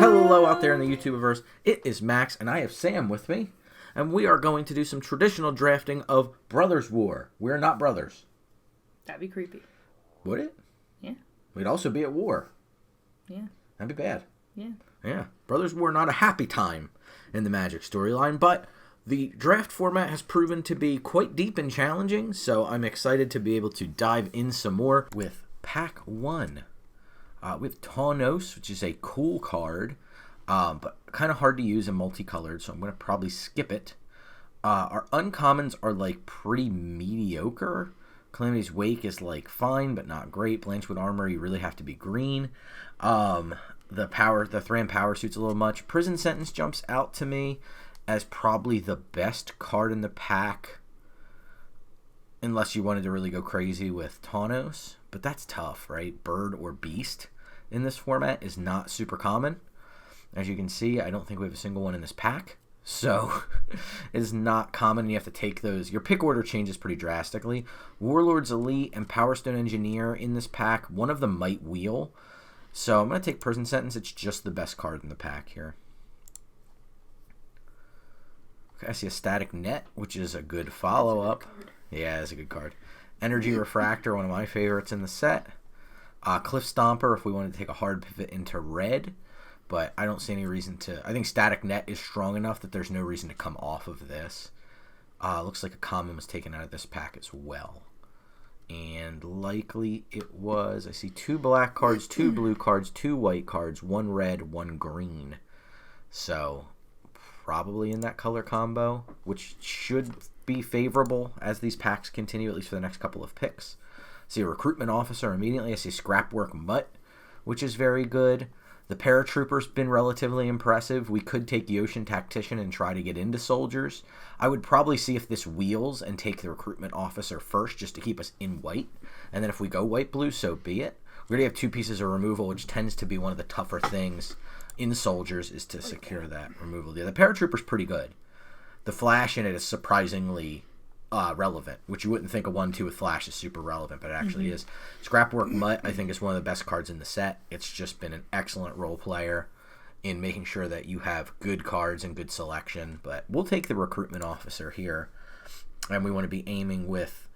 Hello out there in the YouTubeverse. It is Max, and I have Sam with me. And we are going to do some traditional drafting of Brothers War. We're not brothers. That'd be creepy. Would it? Yeah. We'd also be at war. Yeah. That'd be bad. Yeah. Yeah. Brothers War, not a happy time in the Magic storyline, but the draft format has proven to be quite deep and challenging, so I'm excited to be able to dive in some more with Pack 1. With Taunos, which is a cool card, but kind of hard to use and multicolored, so I'm going to probably skip it. Our uncommons are like pretty mediocre. Calamity's Wake is like fine, but not great. Blanchwood Armor, you really have to be green. The Thran Power Suit's a little much. Prison Sentence jumps out to me as probably the best card in the pack, unless you wanted to really go crazy with Taunos. But that's tough, right? Bird or Beast in this format is not super common. As you can see, I don't think we have a single one in this pack. So it's not common. You have to take those. Your pick order changes pretty drastically. Warlord's Elite and Power Stone Engineer in this pack. One of them might wheel. So I'm going to take Prison Sentence. It's just the best card in the pack here. Okay, I see a Static Net, which is a good follow-up. Yeah, it's a good card. Energy Refractor, one of my favorites in the set. Cliff Stomper, if we wanted to take a hard pivot into red. But I don't see any reason to... I think Static Net is strong enough that there's no reason to come off of this. Looks like a common was taken out of this pack as well. And likely it was... I see 2 black cards, 2 blue cards, 2 white cards, 1 red, 1 green. So probably in that color combo, which should be favorable as these packs continue, at least for the next couple of picks. I see a Recruitment Officer immediately. I see Scrapwork Mutt, which is very good. The Paratrooper's been relatively impressive. We could take Yoshin Tactician and try to get into Soldiers. I would probably see if this wheels and take the Recruitment Officer first just to keep us in white. And then if we go white-blue, so be it. We already have 2 pieces of removal, which tends to be one of the tougher things in Soldiers is to secure that removal. Yeah, the Paratrooper's pretty good. The Flash in it is surprisingly relevant, which you wouldn't think a 1-2 with Flash is super relevant, but it actually is. Scrapwork Mutt, I think, is one of the best cards in the set. It's just been an excellent role player in making sure that you have good cards and good selection, but we'll take the Recruitment Officer here, and we want to be aiming with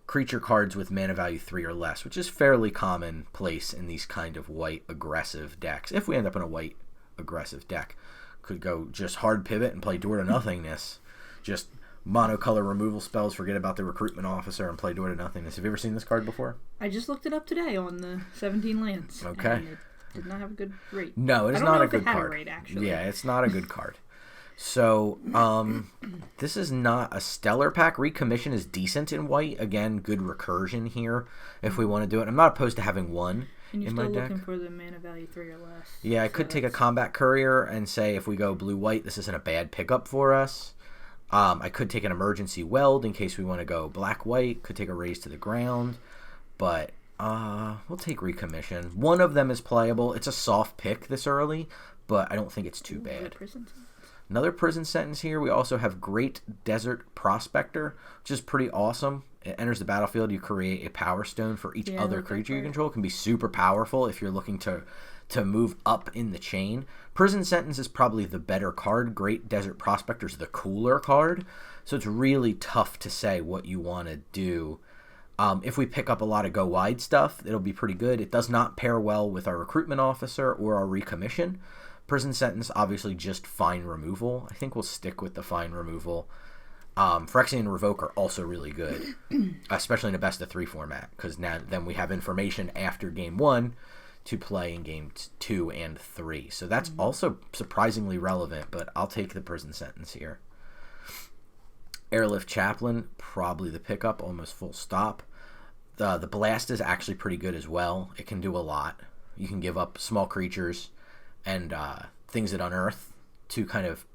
creature cards with mana value 3 or less, which is fairly commonplace in these kind of white aggressive decks. If we end up in a white aggressive deck, could go just hard pivot and play Door to Nothingness, just monocolor removal spells, forget about the Recruitment Officer, and play Door to Nothingness. Have you ever seen this card before? I just looked it up today on the 17 lands. Okay. And it did not have a good rate. No, it is not a good card. A rate, actually. Yeah, it's not a good card. So, this is not a stellar pack. Recommission is decent in white. Again, good recursion here if we want to do it. I'm not opposed to having one and you're in my still deck. looking for the mana value 3 or less. Yeah, I could take a Combat Courier and say if we go blue-white, this isn't a bad pickup for us. I could take an Emergency Weld in case we want to go black-white. Could take a Raise to the Ground. But we'll take Recommission. One of them is playable. It's a soft pick this early, but I don't think it's too bad. Another Prison Sentence here. We also have Great Desert Prospector, which is pretty awesome. It enters the battlefield. You create a Power Stone for each other creature you control. It can be super powerful if you're looking to move up in the chain. Prison Sentence is probably the better card. Great Desert Prospector is the cooler card. So it's really tough to say what you want to do. If we pick up a lot of go wide stuff, it'll be pretty good. It does not pair well with our Recruitment Officer or our Recommission. Prison Sentence, obviously just fine removal. I think we'll stick with the fine removal. Phyrexian Revoke are also really good, especially in a best of 3 format, because then we have information after game 1 to play in game 2 and 3. So that's also surprisingly relevant, but I'll take the Prison Sentence here. Airlift Chaplain, probably the pickup, almost full stop. The Blast is actually pretty good as well. It can do a lot. You can give up small creatures and things that unearth to kind of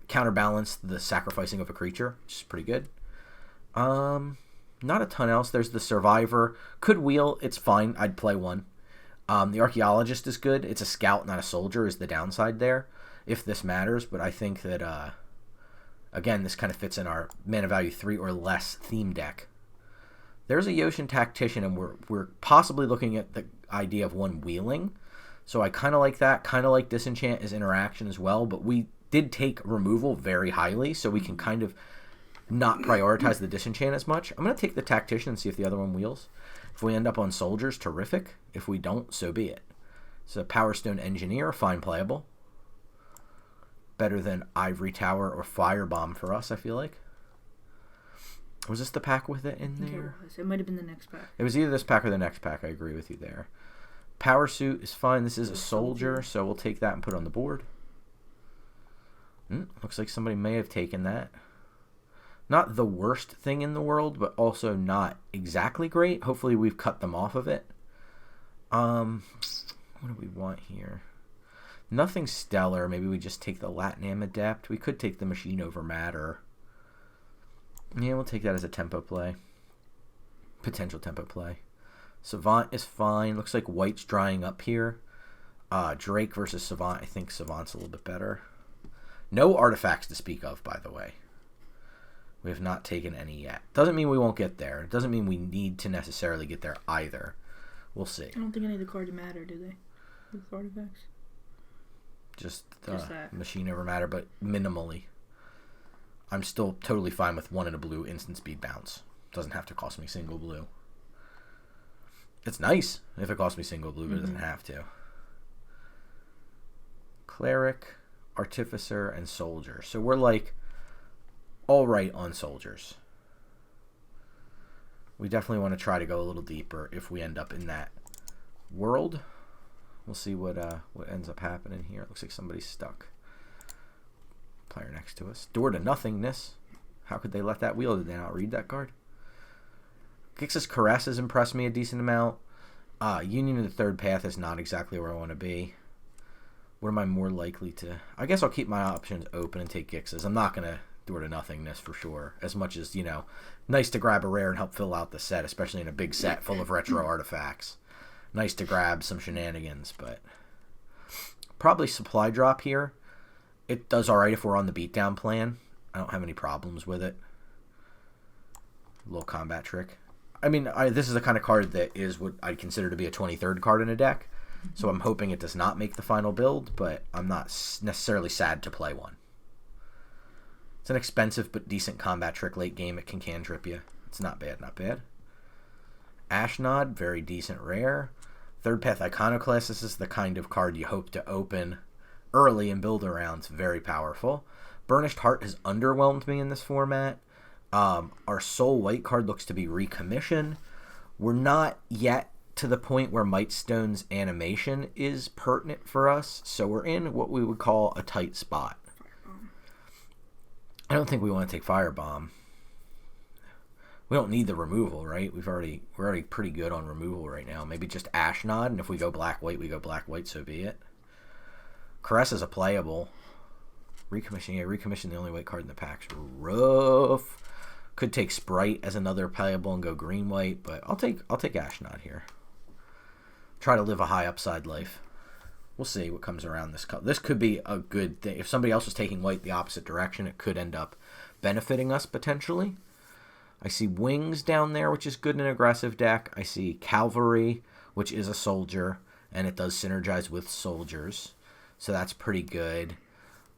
counterbalance the sacrificing of a creature, which is pretty good. Not a ton else. There's the Survivor. Could wheel. It's fine. I'd play one. The Archaeologist is good. It's a scout, not a soldier, is the downside there, if this matters. But I think that, again, this kind of fits in our mana value 3 or less theme deck. There's a Yoshin Tactician, and we're possibly looking at the idea of one wheeling. So I kind of like that. Kind of like Disenchant as interaction as well. But we did take removal very highly, so we can kind of not prioritize the Disenchant as much. I'm going to take the Tactician and see if the other one wheels. If we end up on Soldiers, terrific. If we don't, so be it. So Power Stone Engineer, fine playable. Better than Ivory Tower or Firebomb for us, I feel like. Was this the pack with it in there? It might have been the next pack. It was either this pack or the next pack. I agree with you there. Power Suit is fine. This is a soldier, so we'll take that and put it on the board. Looks like somebody may have taken that. Not the worst thing in the world, but also not exactly great. Hopefully we've cut them off of it. What do we want here? Nothing stellar. Maybe we just take the Latinam Adept. We could take the Machine Over Matter. Yeah, we'll take that as a tempo play. Potential tempo play. Savant is fine. Looks like White's drying up here. Drake versus Savant. I think Savant's a little bit better. No artifacts to speak of, by the way. We have not taken any yet. Doesn't mean we won't get there. It doesn't mean we need to necessarily get there either. We'll see. I don't think any of the cards matter, do they? With artifacts? Just Machine Over Matter, but minimally. I'm still totally fine with 1 and a blue instant speed bounce. Doesn't have to cost me single blue. It's nice if it costs me single blue, but it doesn't have to. Cleric, Artificer, and Soldier. So we're like all right on Soldiers. We definitely want to try to go a little deeper if we end up in that world. We'll see what ends up happening here. It looks like somebody's stuck. Player next to us. Door to Nothingness. How could they let that wheel? Did they not read that card? Gix's Caress has impressed me a decent amount. Union of the Third Path is not exactly where I want to be. What am I more likely to... I guess I'll keep my options open and take Gix's. I'm not going to Door to Nothingness for sure. As much as, nice to grab a rare and help fill out the set, especially in a big set full of retro artifacts. Nice to grab some shenanigans, but... Probably Supply Drop here. It does alright if we're on the beatdown plan. I don't have any problems with it. A little combat trick. I mean, this is the kind of card that is what I'd consider to be a 23rd card in a deck. So I'm hoping it does not make the final build, but I'm not necessarily sad to play one. It's an expensive but decent combat trick late game. It can cantrip you. It's not bad, not bad. Ashnod, very decent rare. Third Path Iconoclast. This is the kind of card you hope to open early and build around. It's very powerful. Burnished Heart has underwhelmed me in this format. Our Soul White card looks to be recommissioned. We're not yet to the point where Mightstone's animation is pertinent for us, so we're in what we would call a tight spot. I don't think we want to take Firebomb. We don't need the removal, right? We're already pretty good on removal right now. Maybe just Ashnod, and if we go black-white, we go black-white, so be it. Caress is a playable. Recommission the only white card in the pack's rough. Could take Sprite as another playable and go green-white, but I'll take Ashnod here. Try to live a high upside life. We'll see what comes around this color. This could be a good thing. If somebody else was taking white the opposite direction, it could end up benefiting us potentially. I see Wings down there, which is good in an aggressive deck. I see Cavalry, which is a soldier, and it does synergize with soldiers. So that's pretty good.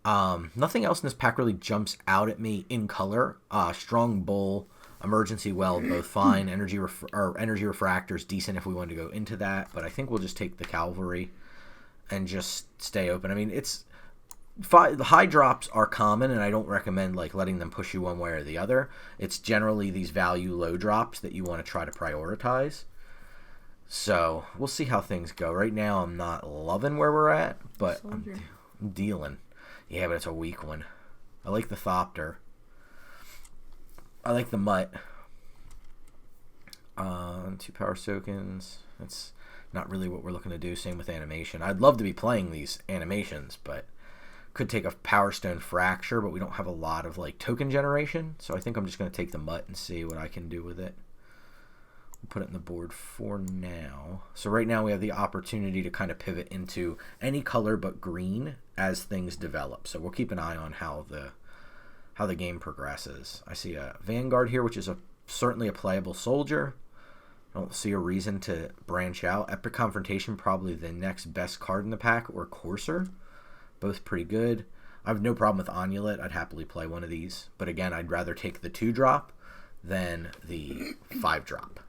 Nothing else in this pack really jumps out at me in color. Strong Bull, Emergency Well, both fine. Energy Refractor is decent if we wanted to go into that, but I think we'll just take the Cavalry and just stay open. I mean, the high drops are common, and I don't recommend letting them push you one way or the other. It's generally these value low drops that you want to try to prioritize. So we'll see how things go. Right now, I'm not loving where we're at, but I'm dealing. Yeah, but it's a weak one. I like the Thopter. I like the Mutt. 2 Power Tokens. That's not really what we're looking to do. Same with animation. I'd love to be playing these animations, but could take a Power Stone Fracture, but we don't have a lot of token generation. So I think I'm just going to take the Mutt and see what I can do with it. We'll put it in the board for now. So right now we have the opportunity to kind of pivot into any color but green as things develop. So we'll keep an eye on how the game progresses. I see a Vanguard here, which is certainly a playable soldier. I don't see a reason to branch out. Epic Confrontation, probably the next best card in the pack, or Courser. Both pretty good. I have no problem with Onulet. I'd happily play one of these. But again, I'd rather take the 2-drop than the 5-drop.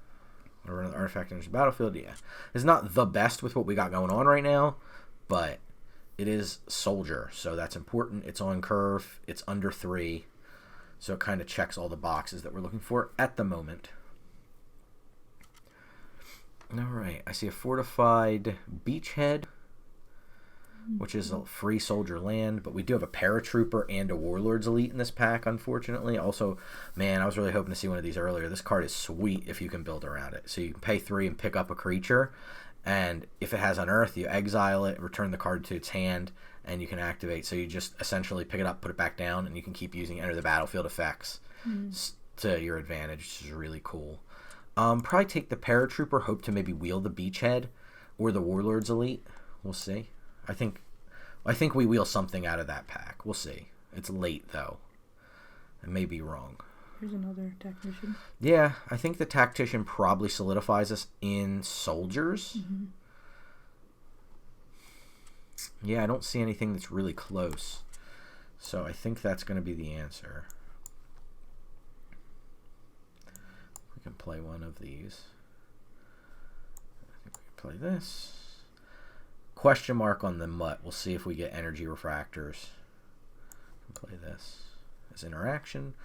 Or an artifact enters the battlefield, yeah. It's not the best with what we got going on right now, but it is Soldier, so that's important. It's on curve. It's under 3. So it kind of checks all the boxes that we're looking for at the moment. Alright, I see a Fortified Beachhead, which is a free soldier land, but we do have a Paratrooper and a Warlord's Elite in this pack, unfortunately. Also, man, I was really hoping to see one of these earlier. This card is sweet if you can build around it. So you can pay 3 and pick up a creature, and if it has Unearth, you exile it, return the card to its hand, and you can activate. So you just essentially pick it up, put it back down, and you can keep using enter the battlefield effects to your advantage, which is really cool. Probably take the Paratrooper, hope to maybe wheel the Beachhead or the Warlord's Elite. We'll see. I think we wheel something out of that pack. We'll see. It's late, though. I may be wrong. Here's another Tactician. Yeah, I think the Tactician probably solidifies us in Soldiers. Mm-hmm. Yeah, I don't see anything that's really close. So I think that's going to be the answer. We can play one of these. I think we can play this. Question mark on the Mutt. We'll see if we get energy refractors. Play this as interaction.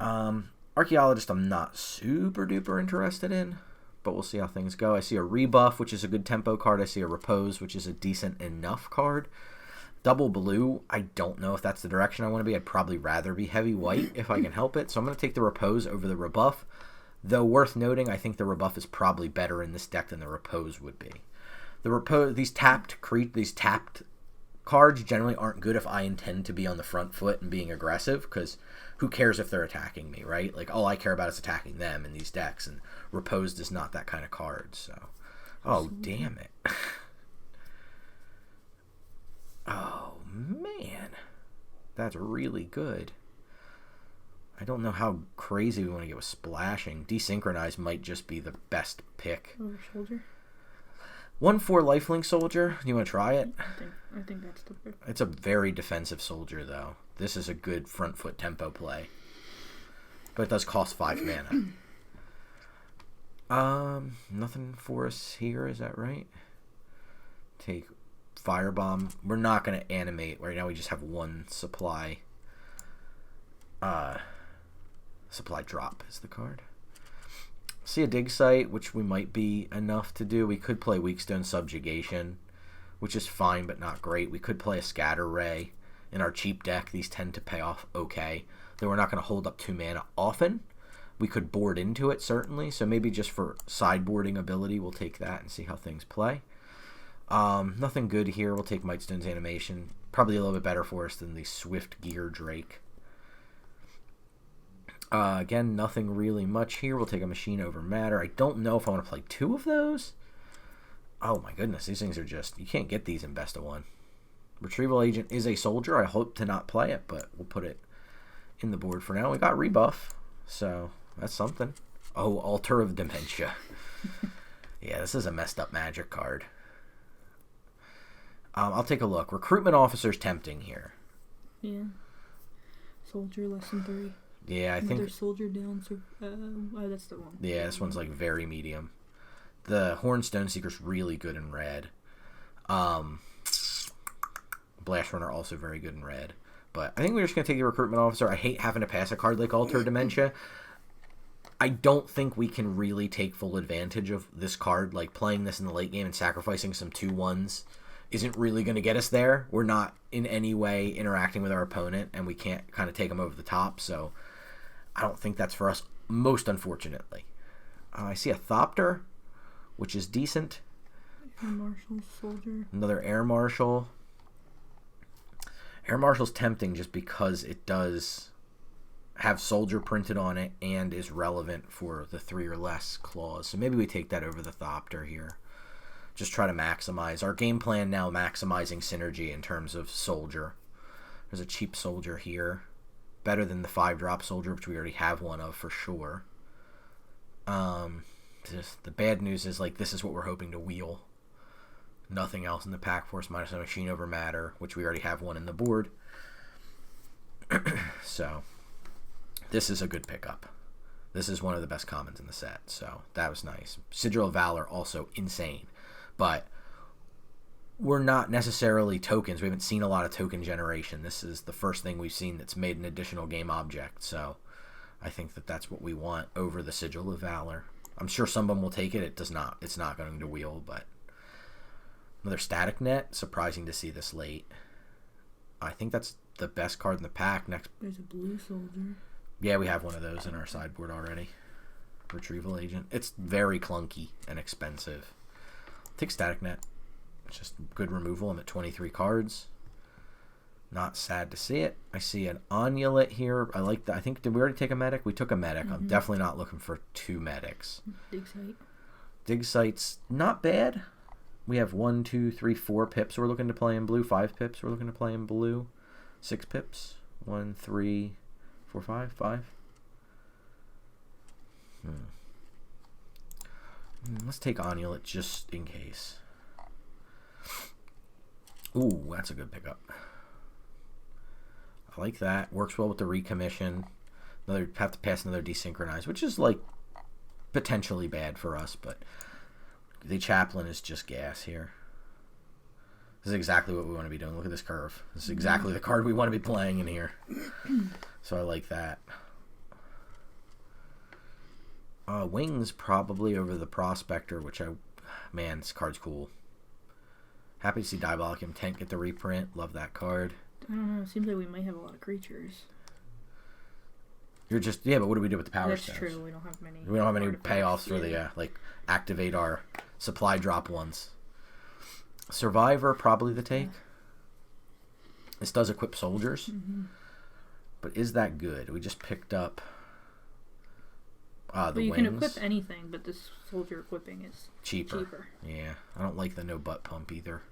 Archaeologist I'm not super duper interested in, but we'll see how things go. I see a Rebuff, which is a good tempo card. I see a Repose, which is a decent enough card. Double blue, I don't know if that's the direction I want to be. I'd probably rather be heavy white if I can help it. So I'm going to take the Repose over the Rebuff. Though worth noting, I think the Rebuff is probably better in this deck than the Repose would be. The Repose, these tapped cards generally aren't good if I intend to be on the front foot and being aggressive, because who cares if they're attacking me, right? Like, all I care about is attacking them in these decks, and Reposed is not that kind of card, so... Oh, damn it. Oh, man. That's really good. I don't know how crazy we want to get with splashing. Desynchronize might just be the best pick. Over Soldier? 1/4 lifelink soldier. You want to try it? I think that's the pick. It's a very defensive soldier, though. This is a good front foot tempo play. But it does cost 5 mana. Nothing for us here, is that right? Take Firebomb. We're not going to animate. Right now we just have 1 supply. Supply drop is the card. See a Dig Site, which we might be enough to do. We could play Weakstone Subjugation, which is fine but not great. We could play a Scatter Ray. In our cheap deck, these tend to pay off okay. Though we're not going to hold up 2 mana often. We could board into it, certainly. So maybe just for sideboarding ability, we'll take that and see how things play. Nothing good here. We'll take Mightstone's Animation. Probably a little bit better for us than the Swift Gear Drake. Again, nothing really much here. We'll take a Machine over Matter. I don't know if I want to play 2 of those. Oh my goodness, these things are just... You can't get these in best of 1. Retrieval Agent is a soldier. I hope to not play it, but we'll put it in the board for now. We got Rebuff, so that's something. Oh, Altar of Dementia. Yeah, this is a messed up Magic card. I'll take a look. Recruitment Officer's tempting here. Yeah. Soldier less than 3. Yeah, I think... Another soldier down, so... that's the one. Yeah, this one's like very medium. The Horned Stoneseeker's really good in red. Blast Runner also very good in red. But I think we're just going to take the Recruitment Officer. I hate having to pass a card like Altar of Dementia. I don't think we can really take full advantage of this card. Like, playing this in the late game and sacrificing some 2/1s isn't really going to get us there. We're not in any way interacting with our opponent, and we can't kind of take them over the top, so... I don't think that's for us, most unfortunately. I see a Thopter, which is decent. Air Marshal, Soldier. Another Air Marshal. Air Marshal's tempting just because it does have Soldier printed on it and is relevant for the 3 or less clause. So maybe we take that over the Thopter here. Just try to maximize. Our game plan now maximizing synergy in terms of Soldier. There's a cheap Soldier here. Better than the 5-drop soldier, which we already have one of for sure. Just the bad news is, like, this is what we're hoping to wheel. Nothing else in the pack force minus a machine over matter, which we already have one in the board. So, this is a good pickup. This is one of the best commons in the set, so that was nice. Sigil of Valor, also insane. But we're not necessarily tokens. We haven't seen a lot of token generation. This is the first thing we've seen that's made an additional game object, so I think that that's what we want over the Sigil of Valor. I'm sure some of them will take it. It does not. It's not going to wheel, but another static net. Surprising to see this late. I think that's the best card in the pack. Next, There's a blue soldier. yeah, we have one of those in our sideboard already. Retrieval agent. It's very clunky and expensive. Take static net. It's just good removal. I'm at 23 cards. Not sad to see it. I see an Onulet here. I like that. I think, did we already take a medic? We took a medic. I'm definitely not looking for 2 medics. Dig site. Dig site's not bad. We have 1, 2, 3, 4 pips we're looking to play in blue. 5 pips we're looking to play in blue. 6 pips. 1, 3, 4, 5. 5. Let's take Onulet just in case. Ooh, that's a good pickup. I like that. Works well with the recommission. Another have to pass another desynchronize, which is like potentially bad for us, but the chaplain is just gas here. This is exactly what we want to be doing. Look at this curve. This is exactly the card we want to be playing in here. So I like that. Wings probably over the Prospector, which man, this card's cool. Happy to see Diabolic Intent get the reprint. Love that card. I don't know. It seems like we might have a lot of creatures. You're just, yeah, but what do we do with the power That's stones? true. We don't have many. We don't have any artifacts. payoffs for the, like, activate our supply drop ones. Survivor, probably the take. This does equip soldiers. But is that good? We just picked up the Well, you wings. can equip anything, but this soldier equipping is cheaper. Yeah, I don't like the no butt pump either.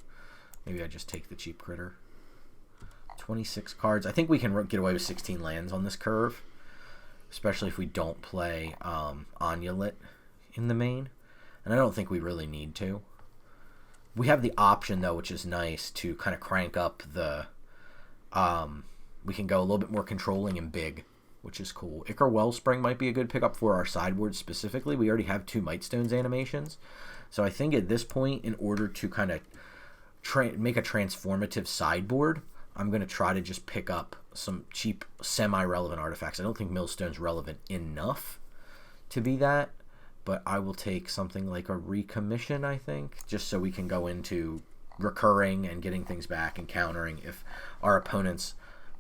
Maybe I just take the cheap critter. 26 cards. I think we can get away with 16 lands on this curve, especially if we don't play Onulet in the main. And I don't think we really need to. We have the option, though, which is nice, to kind of crank up the... we can go a little bit more controlling and big, which is cool. Ichor Wellspring might be a good pickup for our sideboard specifically. We already have 2 Mightstones animations. So I think at this point, in order to kind of make a transformative sideboard, I'm going to try to just pick up some cheap, semi-relevant artifacts. I don't think Millstone's relevant enough to be that, but I will take something like a Recommission, I think, just so we can go into recurring and getting things back and countering if our opponent's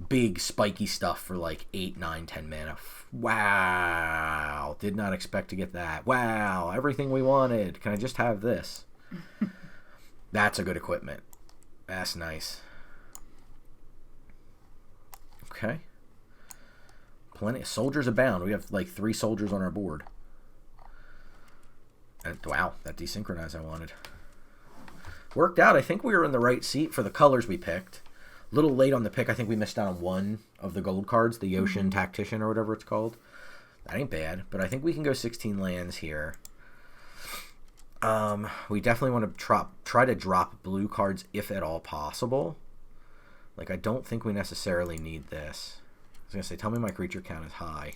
big, spiky stuff for like 8, 9, 10 mana. Wow. Did not expect to get that. Wow. Everything we wanted. Can I just have this? That's a good equipment. That's nice. Okay. Plenty. Soldiers abound. We have like 3 soldiers on our board. And, wow, that desynchronize I wanted. Worked out. I think we were in the right seat for the colors we picked. A little late on the pick. I think we missed out on one of the gold cards, the Yoshin Tactician or whatever it's called. That ain't bad, but I think we can go 16 lands here. We definitely want to try to drop blue cards if at all possible. Like, I don't think we necessarily need this. I was going to say, tell me my creature count is high.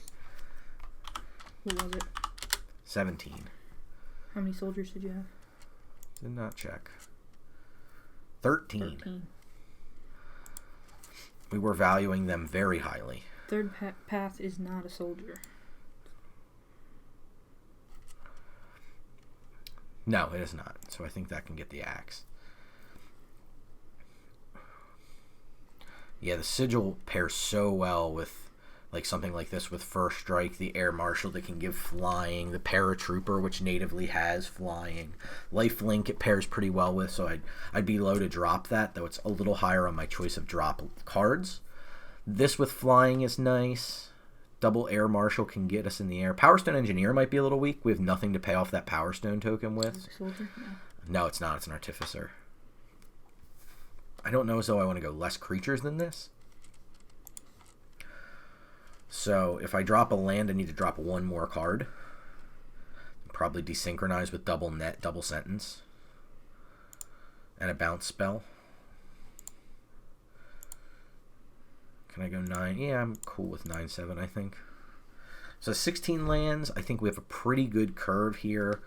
What was it? 17. How many soldiers did you have? Did not check. 13. We were valuing them very highly. Third path is not a soldier. No, it is not. So I think that can get the axe. Yeah, the Sigil pairs so well with like something like this with First Strike, the Air Marshal that can give flying, the Paratrooper which natively has flying, Lifelink it pairs pretty well with, so I'd be low to drop that, though it's a little higher on my choice of drop cards. This with flying is nice. Double Air Marshal can get us in the air. Power Stone Engineer might be a little weak. We have nothing to pay off that Power Stone token with. Soldier? No, it's not. It's an Artificer. I don't know as though I want to go less creatures than this. So if I drop a land, I need to drop one more card. Probably desynchronize with double net, double sentence. And a bounce spell. Can I go 9? Yeah, I'm cool with 9-7, I think. So 16 lands. I think we have a pretty good curve here.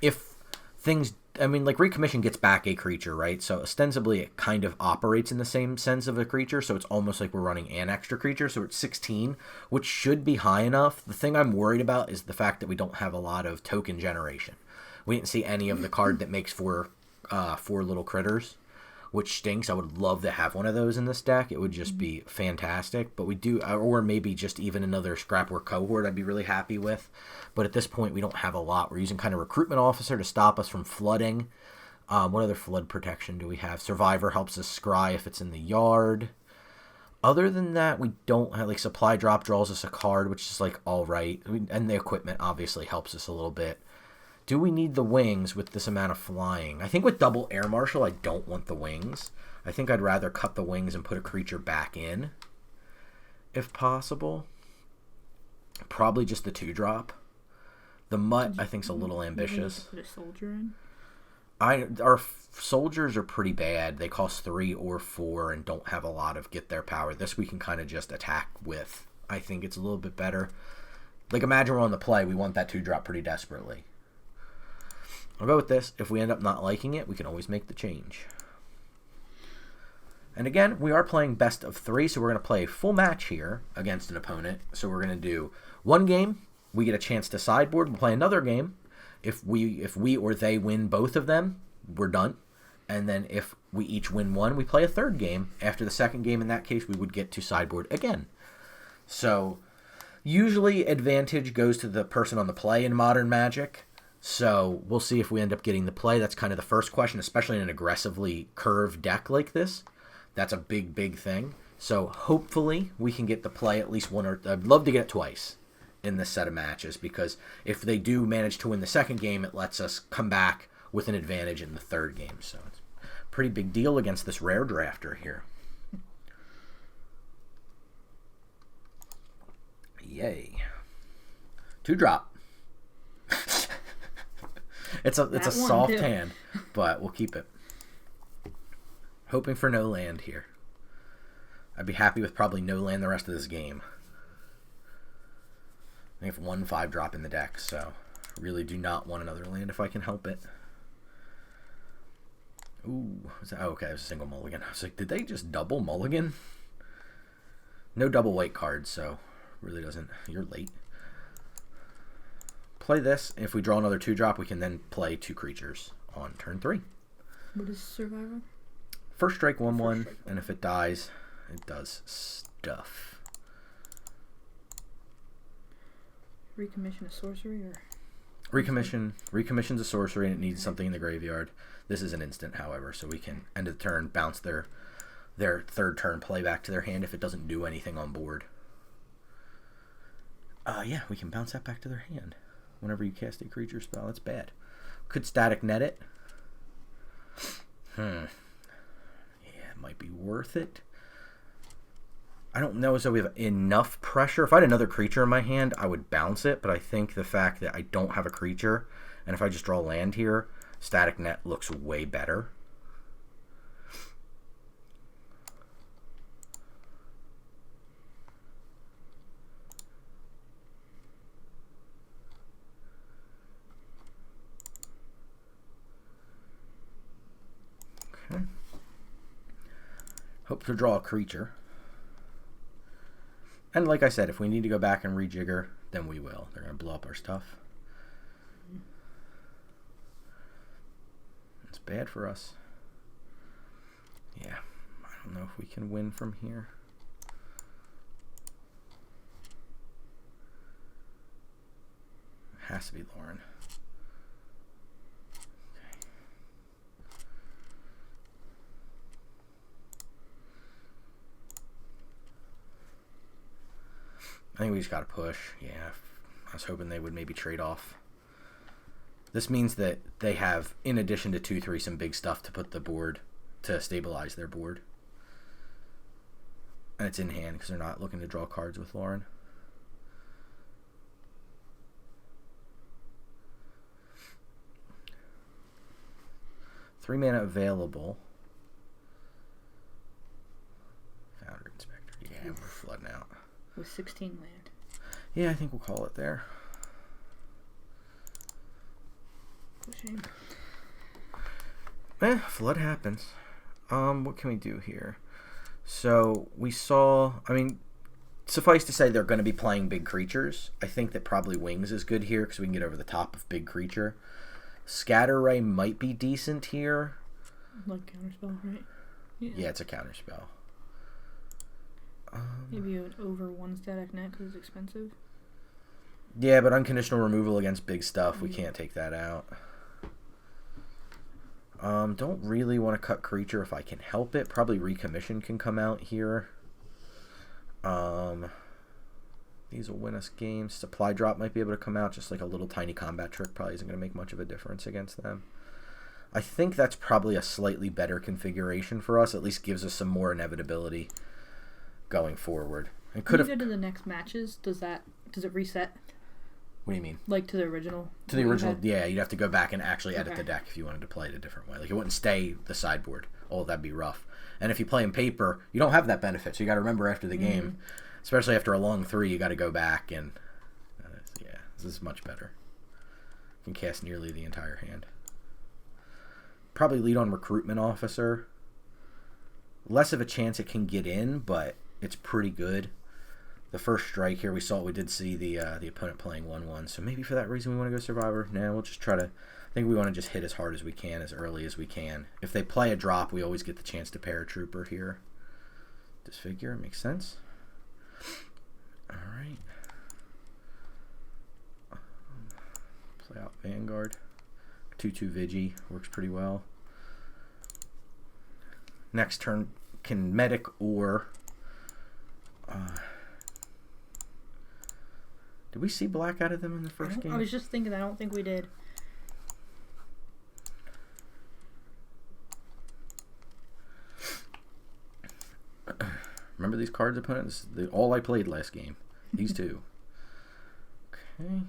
If things... I mean, like, Recommission gets back a creature, right? So ostensibly it kind of operates in the same sense of a creature, so it's almost like we're running an extra creature. So it's 16, which should be high enough. The thing I'm worried about is the fact that we don't have a lot of token generation. We didn't see any of the card that makes four little critters, which stinks. I would love to have one of those in this deck. It would just be fantastic. But we do, or maybe just even another Scrapwork Cohort I'd be really happy with. But at this point, we don't have a lot. We're using kind of Recruitment Officer to stop us from flooding. What other flood protection do we have? Survivor helps us scry if it's in the yard. Other than that, we don't have, like, Supply Drop draws us a card, which is, like, all right. And the equipment obviously helps us a little bit. Do we need the wings with this amount of flying? I think with double Air Marshal, I don't want the wings. I think I'd rather cut the wings and put a creature back in, if possible. Probably just the 2-drop. The Mutt, I think, is a little ambitious. Put a soldier in? Our soldiers are pretty bad. They cost 3 or 4 and don't have a lot of get their power. This we can kind of just attack with. I think it's a little bit better. Like, imagine we're on the play. We want that 2-drop pretty desperately. I'll go with this. If we end up not liking it, we can always make the change. And again, we are playing best of 3, so we're going to play a full match here against an opponent. So we're going to do one game. We get a chance to sideboard. We'll play another game. If we or they win both of them, we're done. And then if we each win one, we play a third game. After the second game, in that case, we would get to sideboard again. So usually advantage goes to the person on the play in Modern Magic. So we'll see if we end up getting the play. That's kind of the first question, especially in an aggressively curved deck like this. That's a big, big thing. So hopefully we can get the play at least one, or I'd love to get it twice in this set of matches, because if they do manage to win the second game, it lets us come back with an advantage in the third game. So it's a pretty big deal against this rare drafter here. Yay. 2-drop. It's a soft hand, but we'll keep it. Hoping for no land here. I'd be happy with probably no land the rest of this game. I have 1 5-drop in the deck, so really do not want another land if I can help it. Ooh, okay, it was a single mulligan. I was like, did they just double mulligan? No double white cards, so really doesn't. You're late. Play this. If we draw another 2-drop, we can then play 2 creatures on turn 3. What is Survivor? First strike 1/1, and if it dies, it does stuff. Recommission a sorcery, or recommissions a sorcery, and it needs something in the graveyard. This is an instant, however, so we can end of the turn bounce their third turn play back to their hand if it doesn't do anything on board. Yeah, we can bounce that back to their hand whenever you cast a creature spell. That's bad. Could static net it. Yeah, it might be worth it. I don't know as though we have enough pressure. If I had another creature in my hand, I would bounce it, but I think the fact that I don't have a creature, and if I just draw land here, static net looks way better. Okay. Hope to draw a creature. And like I said, if we need to go back and rejigger, then we will. They're going to blow up our stuff. It's bad for us. Yeah, I don't know if we can win from here. It has to be Lauren. I think we just got to push. Yeah, I was hoping they would maybe trade off. This means that they have, in addition to 2/3, some big stuff to put the board, to stabilize their board. And it's in hand because they're not looking to draw cards with Lauren. 3 mana available. Founder Inspector. Yeah, we're flooding out. With 16 land. Yeah, I think we'll call it there. Shame. Flood happens. What can we do here? So we saw, I mean, suffice to say they're going to be playing big creatures. I think that probably Wings is good here because we can get over the top of big creature. Scatter Ray might be decent here. Like counterspell, right? Yeah, it's a counterspell. Maybe an over 1 static net because it's expensive. Yeah, but unconditional removal against big stuff, we can't take that out. Don't really want to cut creature if I can help it. Probably Recommission can come out here. These will win us games. Supply Drop might be able to come out. Just like a little tiny combat trick probably isn't going to make much of a difference against them. I think that's probably a slightly better configuration for us. At least gives us some more inevitability going forward. It could have. When you go to the next matches, does it reset? What do you mean? Like to the original? To the original, yeah. You'd have to go back and actually edit Okay. the deck if you wanted to play it a different way. Like it wouldn't stay the sideboard. Oh, that'd be rough. And if you play in paper, you don't have that benefit. So you got to remember after the game, especially after a long 3, you got to go back and yeah, this is much better. You can cast nearly the entire hand. Probably lead on Recruitment Officer. Less of a chance it can get in, but it's pretty good. The first strike here, we did see the opponent playing 1/1, so maybe for that reason we want to go Survivor. Now we'll just try to, I think we want to just hit as hard as we can, as early as we can. If they play a drop, we always get the chance to Paratrooper here. Disfigure, makes sense. Alright. Play out Vanguard. 2/2 Vigi, works pretty well. Next turn, can Medic or... did we see black out of them in the first game? I was just thinking, I don't think we did. Remember these cards, opponents? All I played last game. These two. Okay. I'm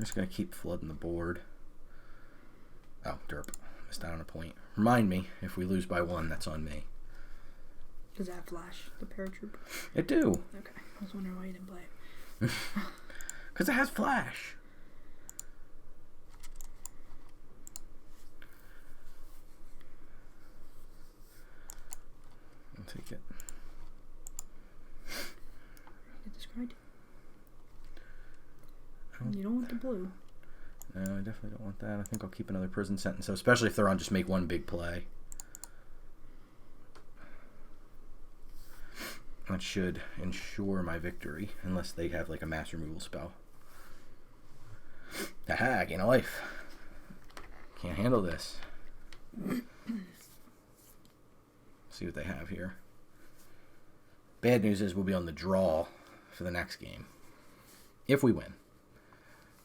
just going to keep flooding the board. Oh, derp. Missed out on a point. Remind me, if we lose by 1, that's on me. Does that flash the Paratrooper? It do. Okay. I was wondering why you didn't play it. Because it has flash. I'll take it. Get this card. You don't want the blue. No, I definitely don't want that. I think I'll keep another prison sentence, so especially if they're on just make one big play. That should ensure my victory, unless they have like a mass removal spell. Aha, gain a life. Can't handle this. See what they have here. Bad news is we'll be on the draw for the next game. If we win.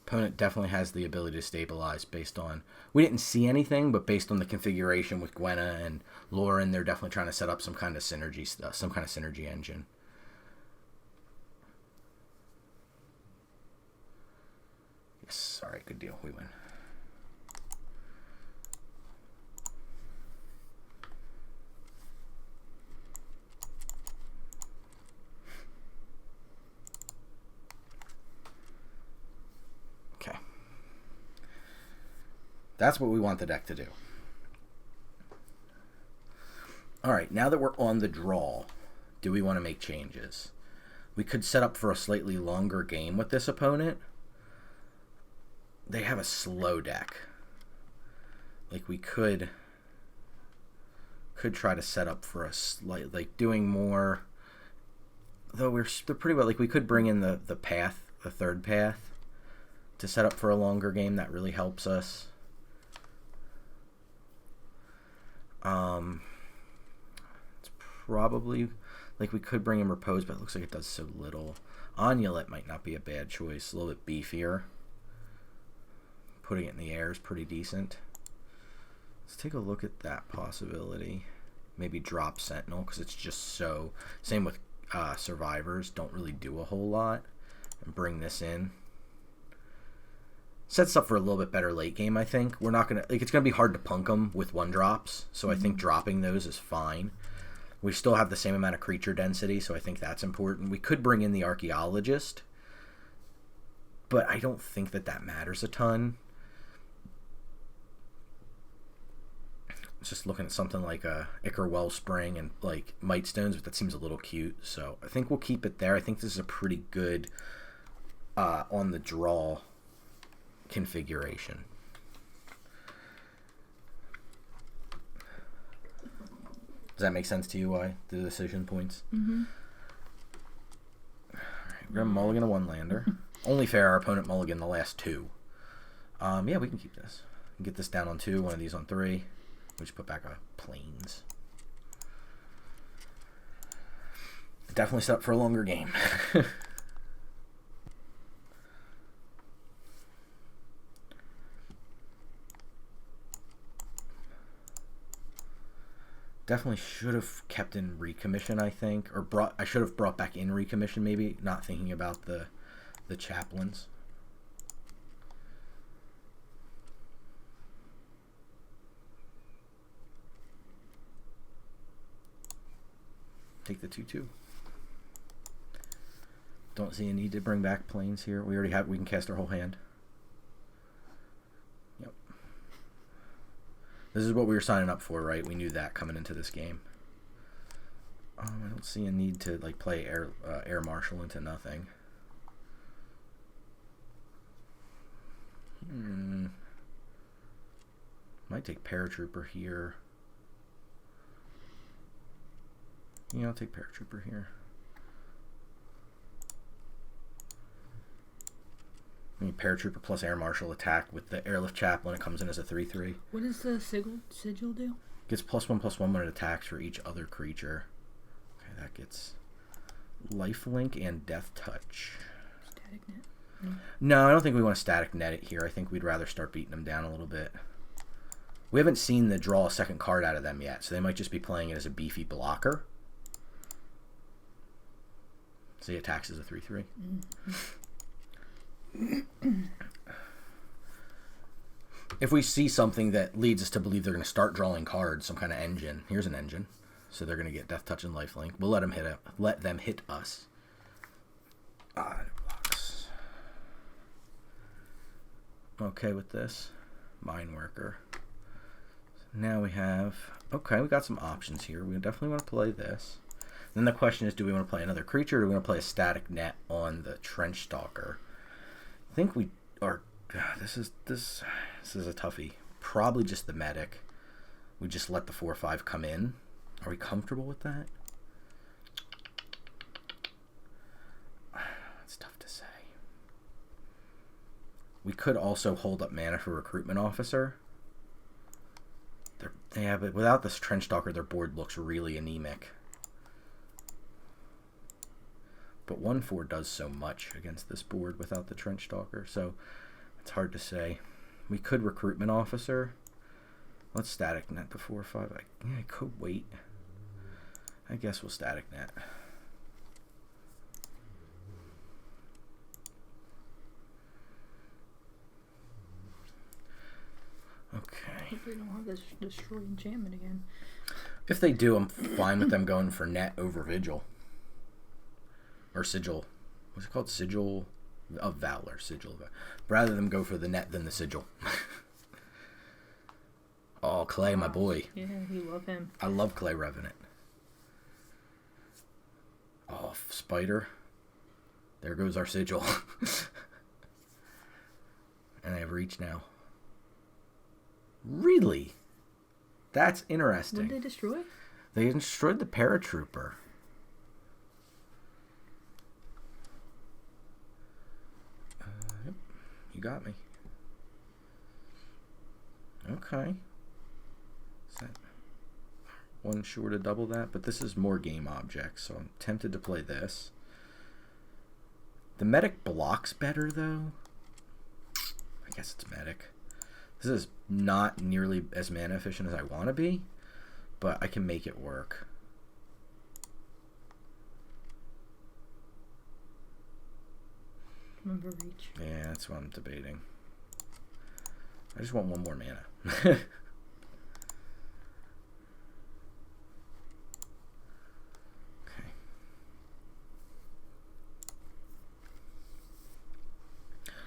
Opponent definitely has the ability to stabilize based on... We didn't see anything, but based on the configuration with Gwenna and Lauren, they're definitely trying to set up some kind of synergy stuff, some kind of synergy engine. Yes, alright, good deal. We win. Okay. That's what we want the deck to do. Alright, now that we're on the draw, do we want to make changes? We could set up for a slightly longer game with this opponent. They have a slow deck. Like we could try to set up for a slight, like doing more, though they're pretty well, like we could bring in the path, the third path, to set up for a longer game. That really helps us. It's probably, like we could bring in Repose, but it looks like it does so little. Amulet might not be a bad choice, a little bit beefier. Putting it in the air is pretty decent. Let's take a look at that possibility. Maybe drop Sentinel, because it's just so... Same with survivors don't really do a whole lot. And bring this in. Sets up for a little bit better late game, I think. We're not going to... It's going to be hard to punk them with 1-drops, so I think dropping those is fine. We still have the same amount of creature density, so I think that's important. We could bring in the Archaeologist, but I don't think that matters a ton. Just looking at something like a Ichor Wellspring and like Mightstones, but that seems a little cute, so I think we'll keep it there. I think this is a pretty good on the draw configuration. Does that make sense to you, why the decision points? Mm-hmm. Alright, we're going to mulligan a 1-lander. Only fair, our opponent mulligan the last 2. Yeah, we can keep this. We can get this down on 2, one of these on 3. We just put back a Plains. Definitely set up for a longer game. Definitely should have kept in Recommission, I think, or I should have brought back in Recommission, maybe, not thinking about the chaplains. Take the 2/2. Don't see a need to bring back Plains here. We already have. We can cast our whole hand. Yep. This is what we were signing up for, right? We knew that coming into this game. I don't see a need to like play Air Marshal into nothing. Might take Paratrooper here. Yeah, I'll take Paratrooper here. I mean, Paratrooper plus Air Marshal attack with the Airlift Chaplain. It comes in as a 3/3. What does the sigil do? Gets +1/+1 when it attacks for each other creature. Okay, that gets Lifelink and Death Touch. Static net? No, I don't think we want to static net it here. I think we'd rather start beating them down a little bit. We haven't seen the draw a second card out of them yet, so they might just be playing it as a beefy blocker. So he attacks as a 3/3. If we see something that leads us to believe they're going to start drawing cards, some kind of engine. Here's an engine. So they're going to get Death Touch and Lifelink. We'll let them hit us. Blocks. Okay with this. Mine Worker. Now we have... Okay, we got some options here. We definitely want to play this. Then the question is, do we want to play another creature, or do we want to play a static net on the Trench Stalker? I think we are... God, this is a toughie. Probably just the Medic. We just let the 4/5 come in. Are we comfortable with that? It's tough to say. We could also hold up mana for Recruitment Officer. But without this Trench Stalker, their board looks really anemic. But 1/4 does so much against this board without the Trench Stalker, so it's hard to say. We could Recruitment Officer. Let's static net the 4/5. I could wait. I guess we'll static net. Okay. Hope they don't have this destroy enchantment again. If they do, I'm fine with them going for net over Vigil. Or Sigil. What's it called? Sigil of Valor. Sigil of Valor. Rather than go for the net than the Sigil. Oh, Clay, my boy. Yeah, you love him. I love Clay Revenant. Oh, Spider. There goes our Sigil. And I have Reach now. Really? That's interesting. What did they destroy? They destroyed the Paratrooper. Yep. You got me. Okay. Is that one short of double that? But this is more game objects, so I'm tempted to play this. The Medic blocks better, though. I guess it's Medic. This is not nearly as mana efficient as I want to be, but I can make it work. Remember reach. Yeah, that's what I'm debating. I just want one more mana.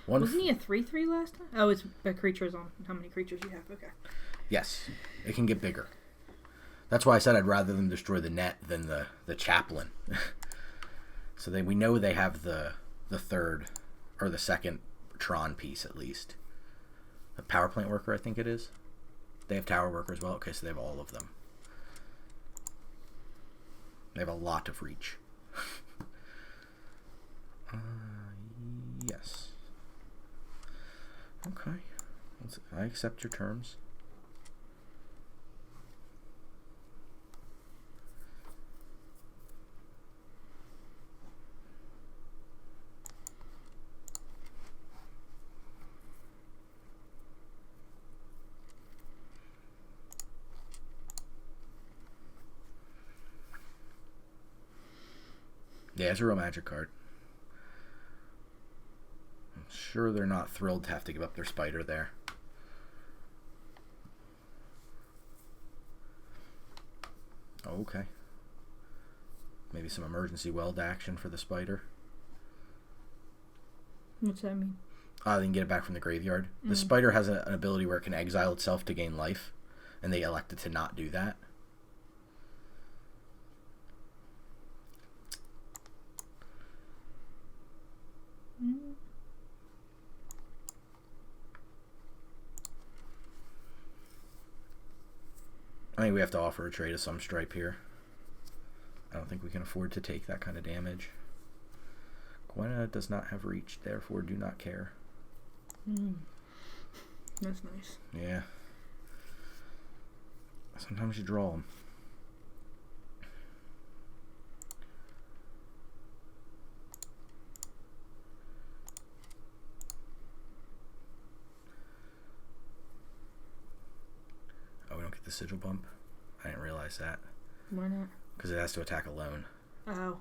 Wasn't he a 3/3 last time? Oh, it's the creatures on how many creatures you have. Okay. Yes, it can get bigger. That's why I said I'd rather them destroy the net than the chaplain. So we know they have the third or the second Tron piece at least. The power plant worker, I think it is. They have tower worker as well. Okay, so they have all of them. They have a lot of reach. Yes. Okay. I accept your terms. Yeah, it's a real Magic card. I'm sure they're not thrilled to have to give up their spider there. Okay. Maybe some emergency weld action for the spider. What's that mean? They can get it back from the graveyard. The spider has an ability where it can exile itself to gain life, and they elected to not do that. I think we have to offer a trade of some stripe here. I don't think we can afford to take that kind of damage. Gwenna does not have reach, therefore do not care. That's nice. Yeah. Sometimes you draw them. Oh, we don't get the sigil bump? I didn't realize that. Why not? Because it has to attack alone. Oh.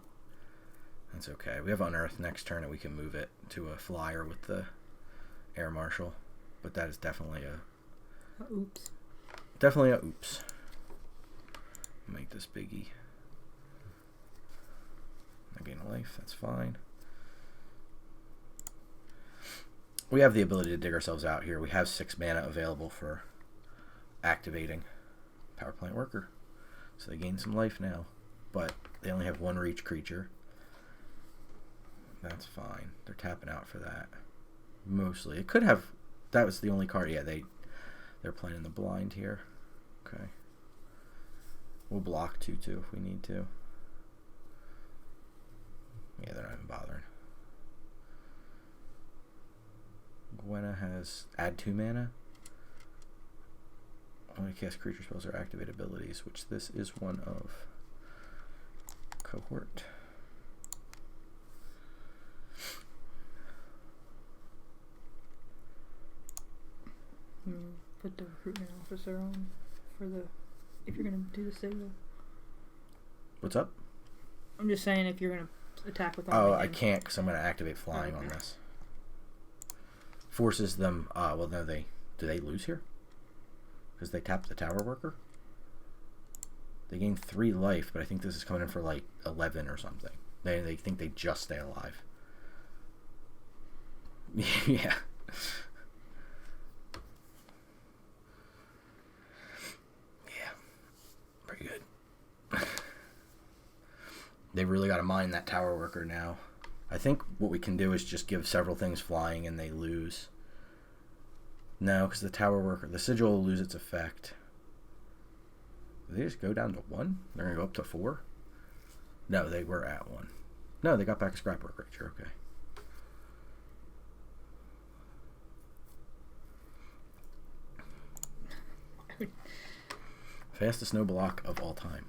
That's okay. We have Unearth next turn and we can move it to a flyer with the Air Marshal. But that is definitely a... oops. Definitely a oops. Make this biggie. I gain a life. That's fine. We have the ability to dig ourselves out here. We have 6 mana available for activating Power Plant Worker. So they gain some life now. But they only have 1 reach creature. That's fine. They're tapping out for that. Mostly. It could have... That was the only card. Yeah, they're playing in the blind here. Okay. We'll block 2/2 if we need to. Yeah, they're not even bothering. Gwenna has add 2 mana. Only cast creature spells or activate abilities, which this is one of. Cohort. Put the recruitment officer on for the... If you're going to do the sigil. What's up? I'm just saying if you're going to attack with... Oh, I can't because I'm going to activate flying on this. Forces them... well, no, do they lose here? Because they tap the tower worker? They gain 3 life, but I think this is coming in for like 11 or something. They think they just stay alive. Yeah. Pretty good. They've really got to mine that tower worker now. I think what we can do is just give several things flying and they lose. No, because the tower worker, the sigil will lose its effect. Did they just go down to 1? They're going to go up to 4? No, they were at 1. No, they got back a scrapwork creature. Okay. Fastest no block of all time.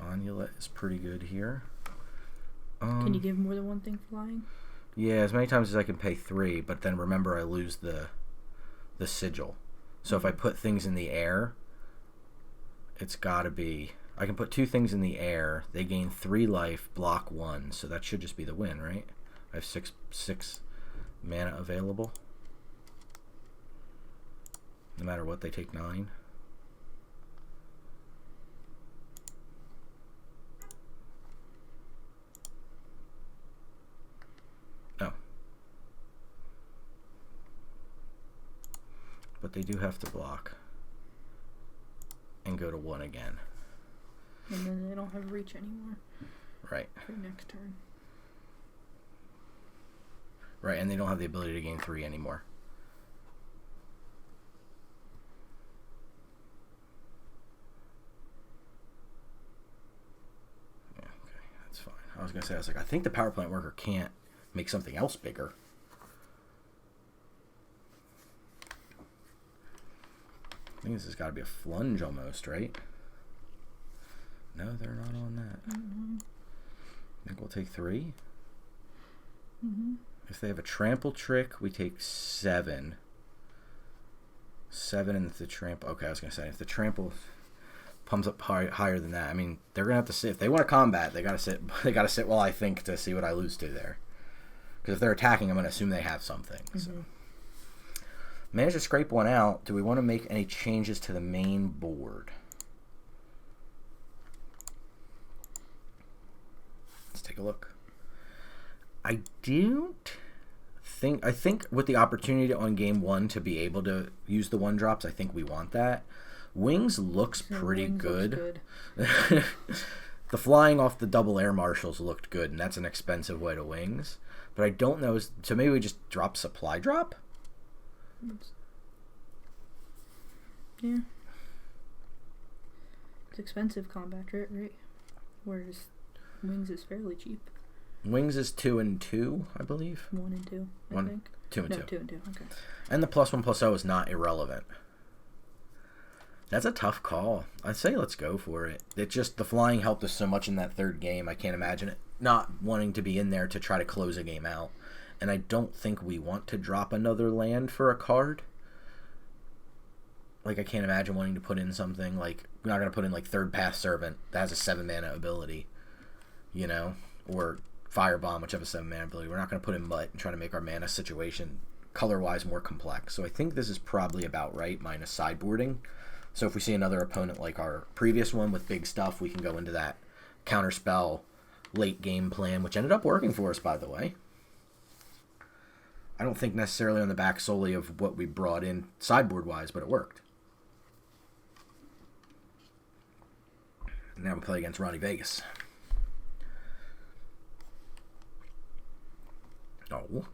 Amulet is pretty good here. Can you give more than one thing flying? Yeah, as many times as I can pay 3, but then remember I lose the sigil. So if I put things in the air, it's got to be I can put 2 things in the air. They gain 3 life, block 1. So that should just be the win, right? I have 6 mana available. No matter what, they take 9. No. But they do have to block. And go to 1 again. And then they don't have reach anymore. Right. For next turn. Right, and they don't have the ability to gain 3 anymore. Yeah, okay, that's fine. I was gonna say, I think the power plant worker can't make something else bigger. I think this has got to be a flunge almost, right? No, they're not on that. Mm-hmm. I think we'll take 3. Mm-hmm. If they have a trample trick, we take 7. 7 and the trample. Okay, I was gonna say if the trample pumps up higher than that, I mean they're gonna have to sit. If they want to combat, they gotta sit. They gotta sit while I think to see what I lose to there. Because if they're attacking, I'm gonna assume they have something. Mm-hmm. So manage to scrape one out. Do we want to make any changes to the main board? Let's take a look. I think with the opportunity on game 1 to be able to use the 1-drops, I think we want that. Wings looks pretty good. The flying off the double air marshals looked good, and that's an expensive way to wings. But I don't know. So maybe we just drop supply drop? Yeah. It's expensive combat, right? Whereas wings is fairly cheap. Wings is 2 and 2, I believe. 1 and 2, I think. 2 and 2. No, 2 and 2, okay. And the +1/+0 is not irrelevant. That's a tough call. I'd say let's go for it. It just, the flying helped us so much in that 3rd game. I can't imagine it not wanting to be in there to try to close a game out. And I don't think we want to drop another land for a card. Like, I can't imagine wanting to put in something like, we're not going to put in like Third Path Servant that has a 7 mana ability, you know, or Firebomb, which have a 7 mana ability. We're not going to put in Mutt and try to make our mana situation color-wise more complex. So I think this is probably about right, minus sideboarding. So if we see another opponent like our previous one with big stuff, we can go into that counterspell late game plan, which ended up working for us, by the way. I don't think necessarily on the back solely of what we brought in sideboard-wise, but it worked. Now we play against Ronnie Vegas. Oh.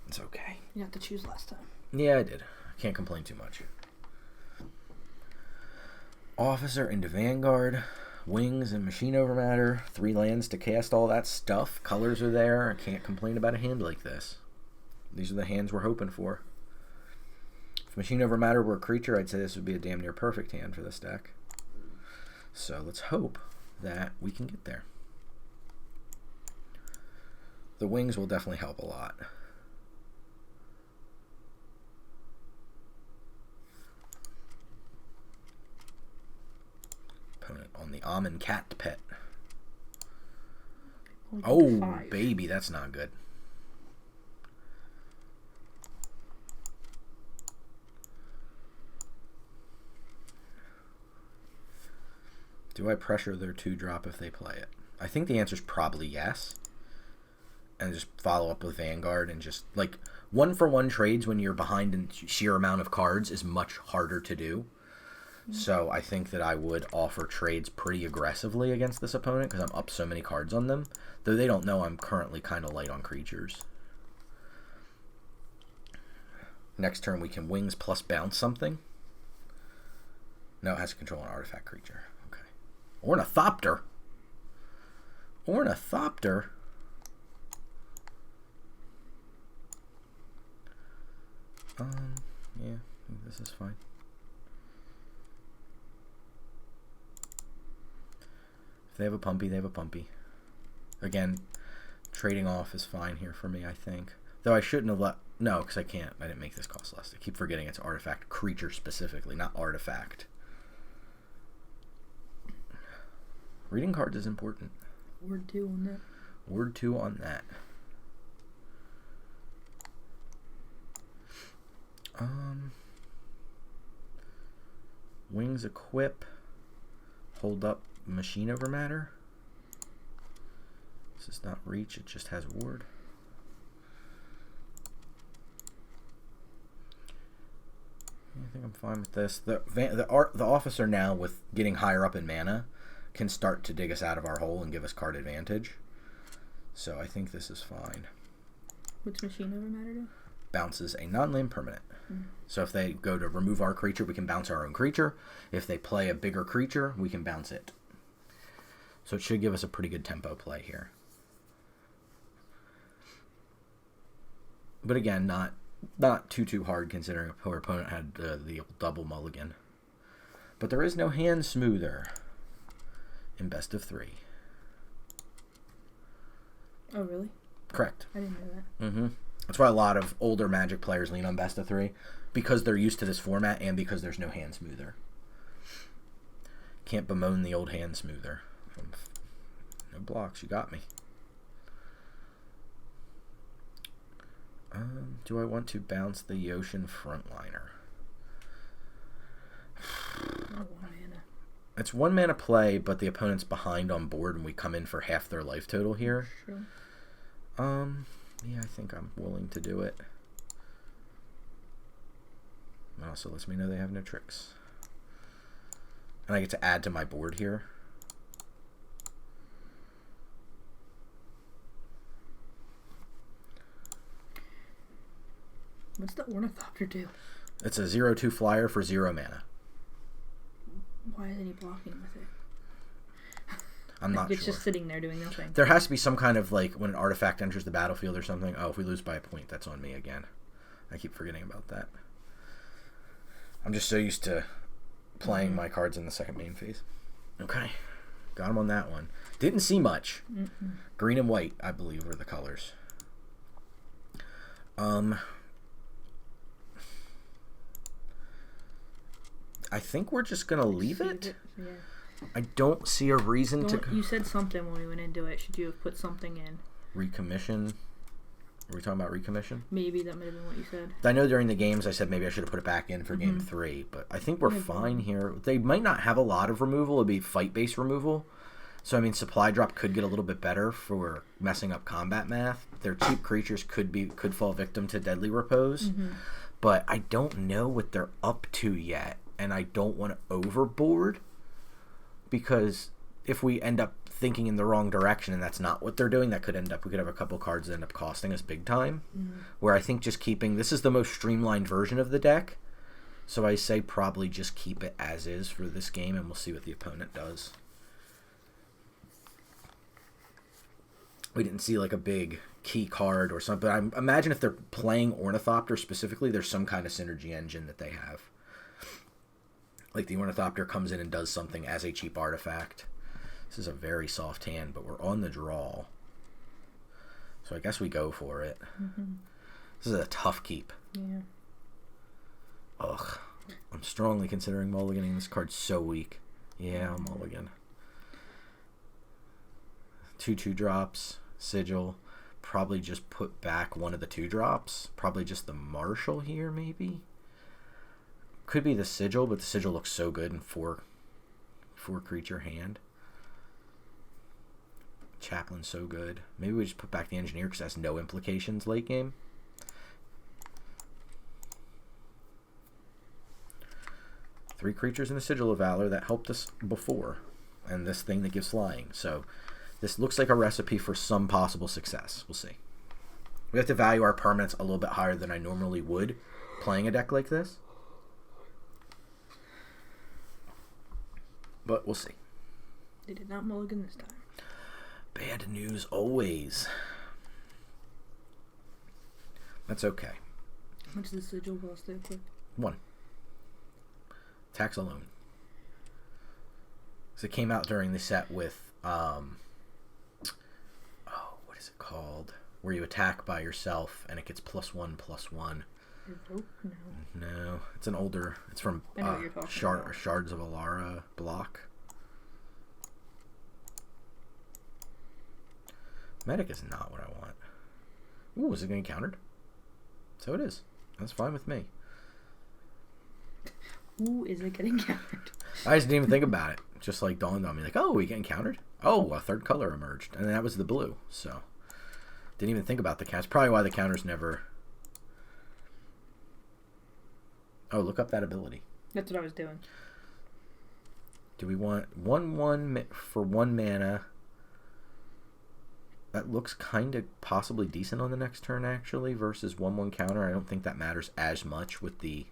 It's okay. You had to choose last time. Yeah, I did. I can't complain too much. Officer into Vanguard. Wings and Machine Over Matter. 3 lands to cast all that stuff. Colors are there. I can't complain about a hand like this. These are the hands we're hoping for. If Machine Over Matter were a creature, I'd say this would be a damn near perfect hand for this deck. So let's hope that we can get there. The wings will definitely help a lot. Opponent on the Almond Cat Pet. Oh, 5. Baby, that's not good. Do I pressure their 2-drop if they play it? I think the answer is probably yes. And just follow up with Vanguard and just, like, 1-for-1 trades when you're behind in sheer amount of cards is much harder to do. Mm-hmm. So I think that I would offer trades pretty aggressively against this opponent because I'm up so many cards on them. Though they don't know I'm currently kind of light on creatures. Next turn we can wings plus bounce something. No, it has to control an artifact creature. Okay. Ornithopter. Ornithopter? Yeah, this is fine. If they have a pumpy, they have a pumpy. Again, trading off is fine here for me, I think. Though I shouldn't have let... No, because I can't. I didn't make this cost less. I keep forgetting it's artifact creature specifically, not artifact. Reading cards is important. Word 2 on that. Word 2 on that. Wings equip. Hold up machine over matter. This is not reach, it just has ward. I think I'm fine with this. The officer now, with getting higher up in mana, can start to dig us out of our hole and give us card advantage. So I think this is fine. What's machine over matter do? Bounces a non-land permanent. So if they go to remove our creature, we can bounce our own creature. If they play a bigger creature, we can bounce it. So it should give us a pretty good tempo play here. But again, not too hard considering our opponent had the double mulligan. But there is no hand smoother in best of 3. Oh, really? Correct. I didn't know that. That's why a lot of older Magic players lean on best of 3, because they're used to this format and because there's no hand smoother. Can't bemoan the old hand smoother. No blocks, you got me. Do I want to bounce the Yoshin Frontliner? It's 1 mana play, but the opponent's behind on board and we come in for half their life total here. Sure. Yeah, I think I'm willing to do it. It also lets me know they have no tricks. And I get to add to my board here. What's the Ornithopter do? It's a 0/2 flyer for 0 mana. Why isn't he blocking with it? I'm not sure. It's just sitting there doing nothing. There has to be some kind of, like, when an artifact enters the battlefield or something. Oh, if we lose by a point, that's on me again. I keep forgetting about that. I'm just so used to playing my cards in the second main phase. Okay. Got him on that one. Didn't see much. Green and white, I believe, were the colors. I think we're just going to leave it. Yeah. I don't see a reason to... You said something when we went into it. Should you have put something in? Recommission? Are we talking about recommission? Maybe that might have been what you said. I know during the games I said maybe I should have put it back in for game 3, but I think we're fine here. They might not have a lot of removal. It'd be fight-based removal. So, I mean, supply drop could get a little bit better for messing up combat math. Their cheap creatures could fall victim to Deadly Repose. But I don't know what they're up to yet, and I don't want to overboard, because if we end up thinking in the wrong direction and that's not what they're doing, that could end up, we could have a couple cards that end up costing us big time. Where I think just keeping, this is the most streamlined version of the deck, so I say probably just keep it as is for this game, and we'll see what the opponent does. We didn't see like a big key card or something. I imagine if they're playing Ornithopter specifically, there's some kind of synergy engine that they have. Like the Ornithopter comes in and does something as a cheap artifact. This is a very soft hand, but we're on the draw. So I guess we go for it. This is a tough keep. Yeah. Ugh. I'm strongly considering mulliganing. This card's so weak. Yeah, I'll mulligan. 2/2 drops. Sigil. Probably just put back one of the 2 drops. Probably just the Marshal here, maybe. Could be the Sigil, but the Sigil looks so good in 4 creature hand. Chaplain's so good. Maybe we just put back the Engineer because it has no implications late game. Three creatures in the Sigil of Valor that helped us before, and this thing that gives flying. So this looks like a recipe for some possible success. We'll see. We have to value our permanents a little bit higher than I normally would playing a deck like this. But we'll see. They did not mulligan this time. Bad news always. That's okay. How much does the Sigil cost to equip? 1. Tax alone. So it came out during the set with, what is it called? Where you attack by yourself and it gets +1/+1. Evoke? No. No, it's an older. It's from I know what you're talking about. Shards of Alara block. Medic is not what I want. Ooh, is it getting countered? So it is. That's fine with me. Ooh, is it getting countered? I just didn't even think about it. Just like dawned on me, like, oh, we getting countered? Oh, a third color emerged, and that was the blue. So didn't even think about the counters. Probably why the counters never. Oh, look up that ability. That's what I was doing. Do we want 1/1 for 1 mana? That looks kind of possibly decent on the next turn, actually, versus 1/1 counter. I don't think that matters as much with the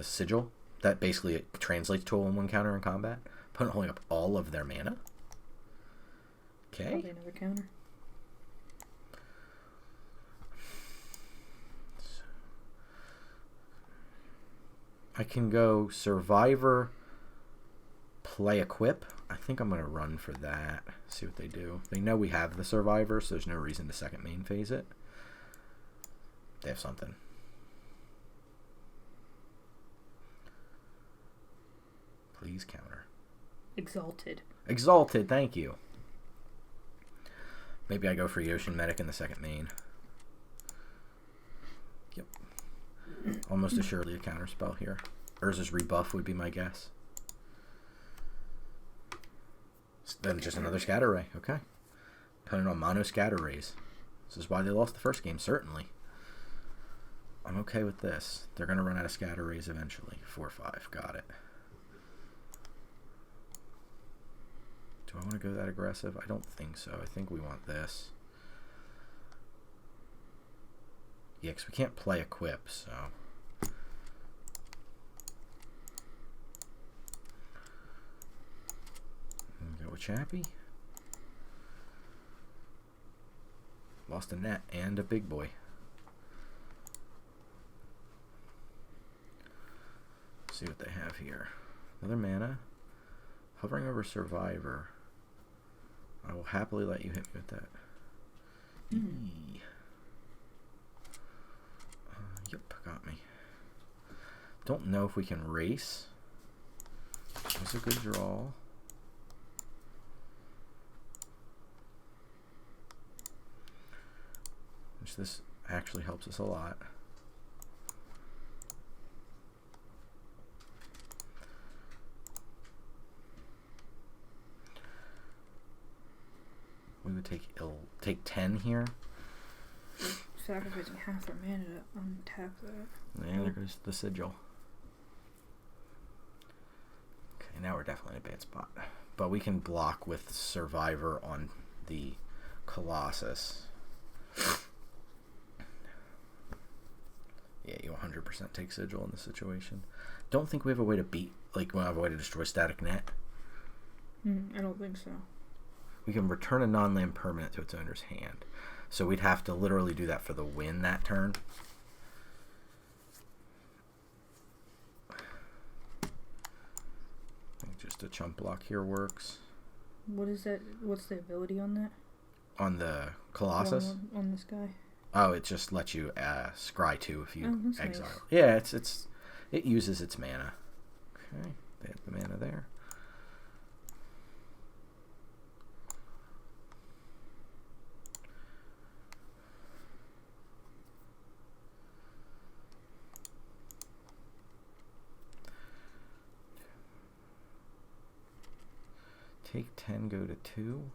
sigil. That basically it translates to a 1/1 counter in combat. Opponent holding up all of their mana. Okay. Probably another counter. I can go Survivor, play Equip. I think I'm going to run for that. See what they do. They know we have the Survivor, so there's no reason to second main phase it. They have something. Please counter. Exalted. Exalted, thank you. Maybe I go for Yoshin Medic in the second main. Yep. Almost assuredly a counter spell here. Urza's Rebuff would be my guess. Then just another Scatter Ray. Okay. Putting on mono Scatter Rays. This is why they lost the first game, certainly. I'm okay with this. They're going to run out of Scatter Rays eventually. 4/5. Got it. Do I want to go that aggressive? I don't think so. I think we want this. Yeah, because we can't play Equip, so... Go with Chappie. Lost a net and a big boy. See what they have here. Another mana. Hovering over Survivor. I will happily let you hit me with that. Yep, got me. Don't know if we can race. That's a good draw. Which this actually helps us a lot. We would take 10 here. Sacrificing half our mana to untap that. Yeah, there goes the sigil. Okay, now we're definitely in a bad spot. But we can block with Survivor on the Colossus. Yeah, you 100% take sigil in this situation. Don't think we have a way to beat, like, we have a way to destroy Static Net. I don't think so. We can return a non-land permanent to its owner's hand. So we'd have to literally do that for the win that turn. I think just a chump block here works. What is that? What's the ability on that? On the Colossus? On this guy? Oh, it just lets you scry 2 if you exile. Nice. Yeah, it uses its mana. Okay, they have the mana there. Take 10, go to 2.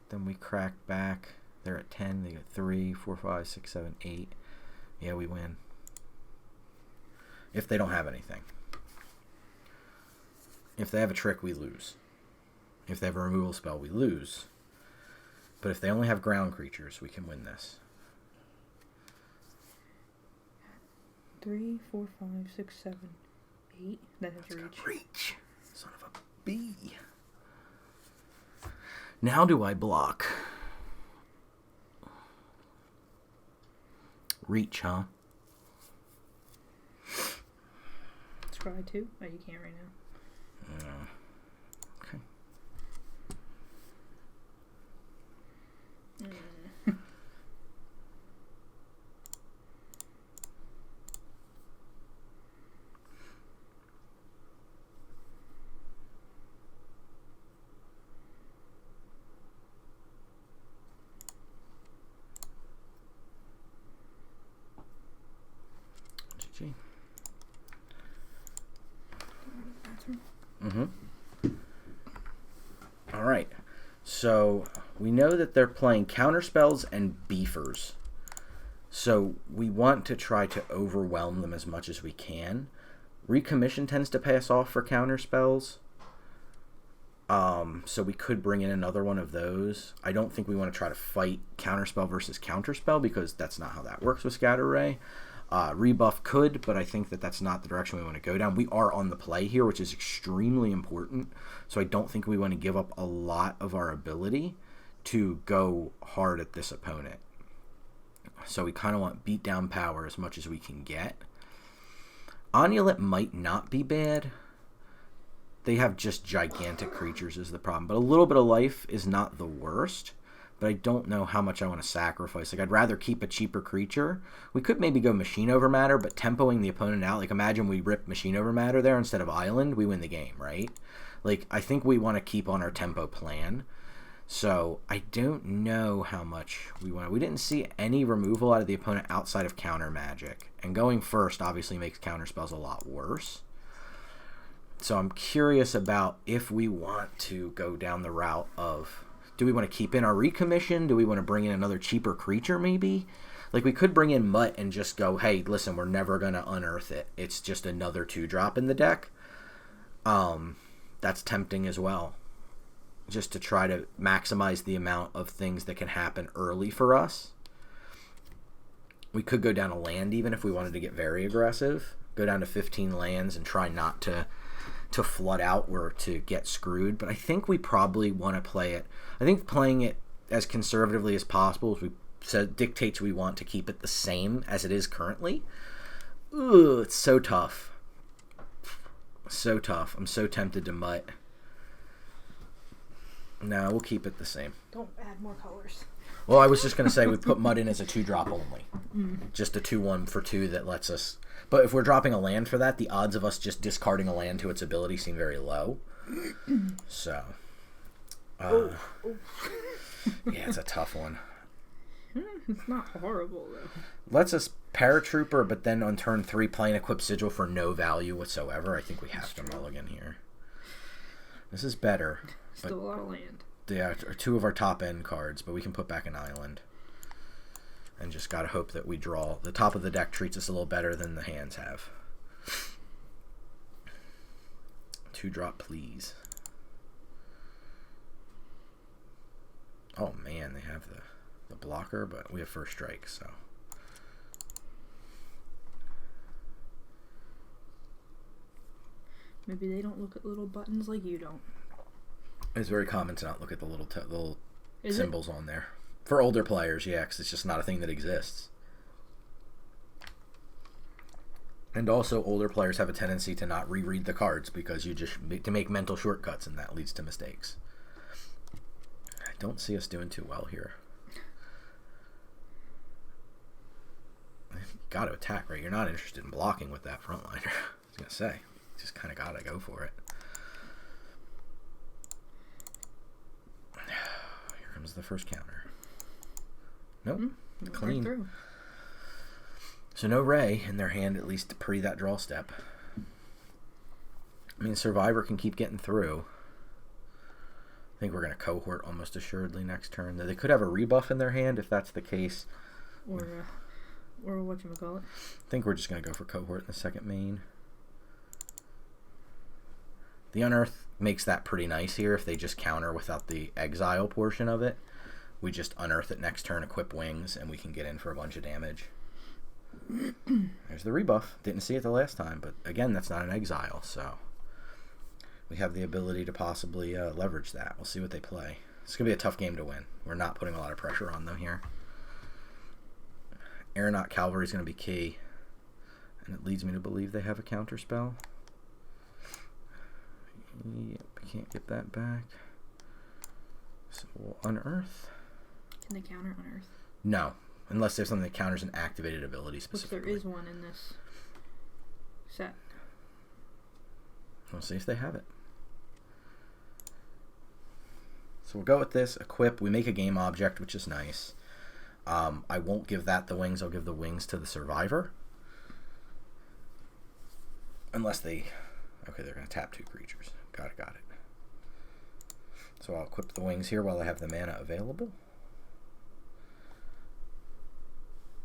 Then we crack back. They're at 10. They get 3, 4, 5, 6, 7, 8. Yeah, we win. If they don't have anything. If they have a trick, we lose. If they have a removal spell, we lose. But if they only have ground creatures, we can win this. 3, 4, 5, 6, 7, 8. That has reach. Reach. Son of a bee. Now do I block? Reach, huh? Scry 2? Oh, you can't right now. No. Okay. MTG. Mm-hmm. All right. So we know that they're playing counterspells and beefers. So we want to try to overwhelm them as much as we can. Recommission tends to pay us off for counterspells. So we could bring in another one of those. I don't think we want to try to fight counterspell versus counterspell because that's not how that works with Scatter Ray. Rebuff could, but I think that that's not the direction we want to go down. We are on the play here, which is extremely important. So I don't think we want to give up a lot of our ability to go hard at this opponent. So we kind of want beat down power as much as we can get. Onulet might not be bad. They have just gigantic creatures is the problem. But a little bit of life is not the worst. But I don't know how much I want to sacrifice. Like, I'd rather keep a cheaper creature. We could maybe go Machine Over Matter, but tempoing the opponent out. Like, imagine we rip Machine Over Matter there instead of Island. We win the game, right? Like, I think we want to keep on our tempo plan. So, I don't know how much we want. We didn't see any removal out of the opponent outside of counter magic. And going first obviously makes counter spells a lot worse. So, I'm curious about if we want to go down the route of... Do we want to keep in our recommission? Do we want to bring in another cheaper creature maybe? Like, we could bring in Mutt and just go, hey, listen, we're never going to unearth it. It's just another 2-drop in the deck. That's tempting as well. Just to try to maximize the amount of things that can happen early for us. We could go down a land even if we wanted to get very aggressive. Go down to 15 lands and try not to flood out or to get screwed. But I think we probably want to play it. I think playing it as conservatively as possible, as we said, dictates we want to keep it the same as it is currently. Ooh, it's so tough. So tough. I'm so tempted to mutt. No, we'll keep it the same. Don't add more colors. Well, I was just going to say we put Mud in as a 2-drop only. Just a 2/1 for 2 that lets us... But if we're dropping a land for that, the odds of us just discarding a land to its ability seem very low. So... yeah, it's a tough one. It's not horrible, though. Lets us Paratrooper, but then on turn 3 play an Equip Sigil for no value whatsoever. I think we have to mulligan here. This is better. Still a lot of land. Yeah, 2 of our top end cards, but we can put back an island. And just gotta hope that we draw. The top of the deck treats us a little better than the hands have. 2-drop, please. Oh man, they have the blocker, but we have first strike, so. Maybe they don't look at little buttons like you don't. It's very common to not look at the little symbols on there. For older players, yeah, because it's just not a thing that exists. And also, older players have a tendency to not reread the cards because you just to make mental shortcuts, and that leads to mistakes. I don't see us doing too well here. You got to attack, right? You're not interested in blocking with that frontliner. I was gonna say, just kind of gotta go for it. Here comes the first counter. Nope, clean. Right, so no Ray in their hand, at least pre that draw step. I mean, Survivor can keep getting through. I think we're going to cohort almost assuredly next turn. They could have a rebuff in their hand if that's the case. Or whatchamacallit. I think we're just going to go for cohort in the second main. The Unearth makes that pretty nice here if they just counter without the exile portion of it. We just unearth it next turn, equip wings, and we can get in for a bunch of damage. There's the rebuff. Didn't see it the last time, but again, that's not an exile, so we have the ability to possibly leverage that. We'll see what they play. It's going to be a tough game to win. We're not putting a lot of pressure on them here. Aeronaut Cavalry is going to be key, and it leads me to believe they have a counter spell. Yep, can't get that back. So we'll unearth. Can they counter unearth? No, unless there's something that counters an activated ability specifically. But there is one in this set. We'll see if they have it. So we'll go with this. Equip. We make a game object, which is nice. I won't give that the wings. I'll give the wings to the Survivor. Unless they... Okay, they're going to tap 2 creatures. Got it. So I'll equip the wings here while I have the mana available.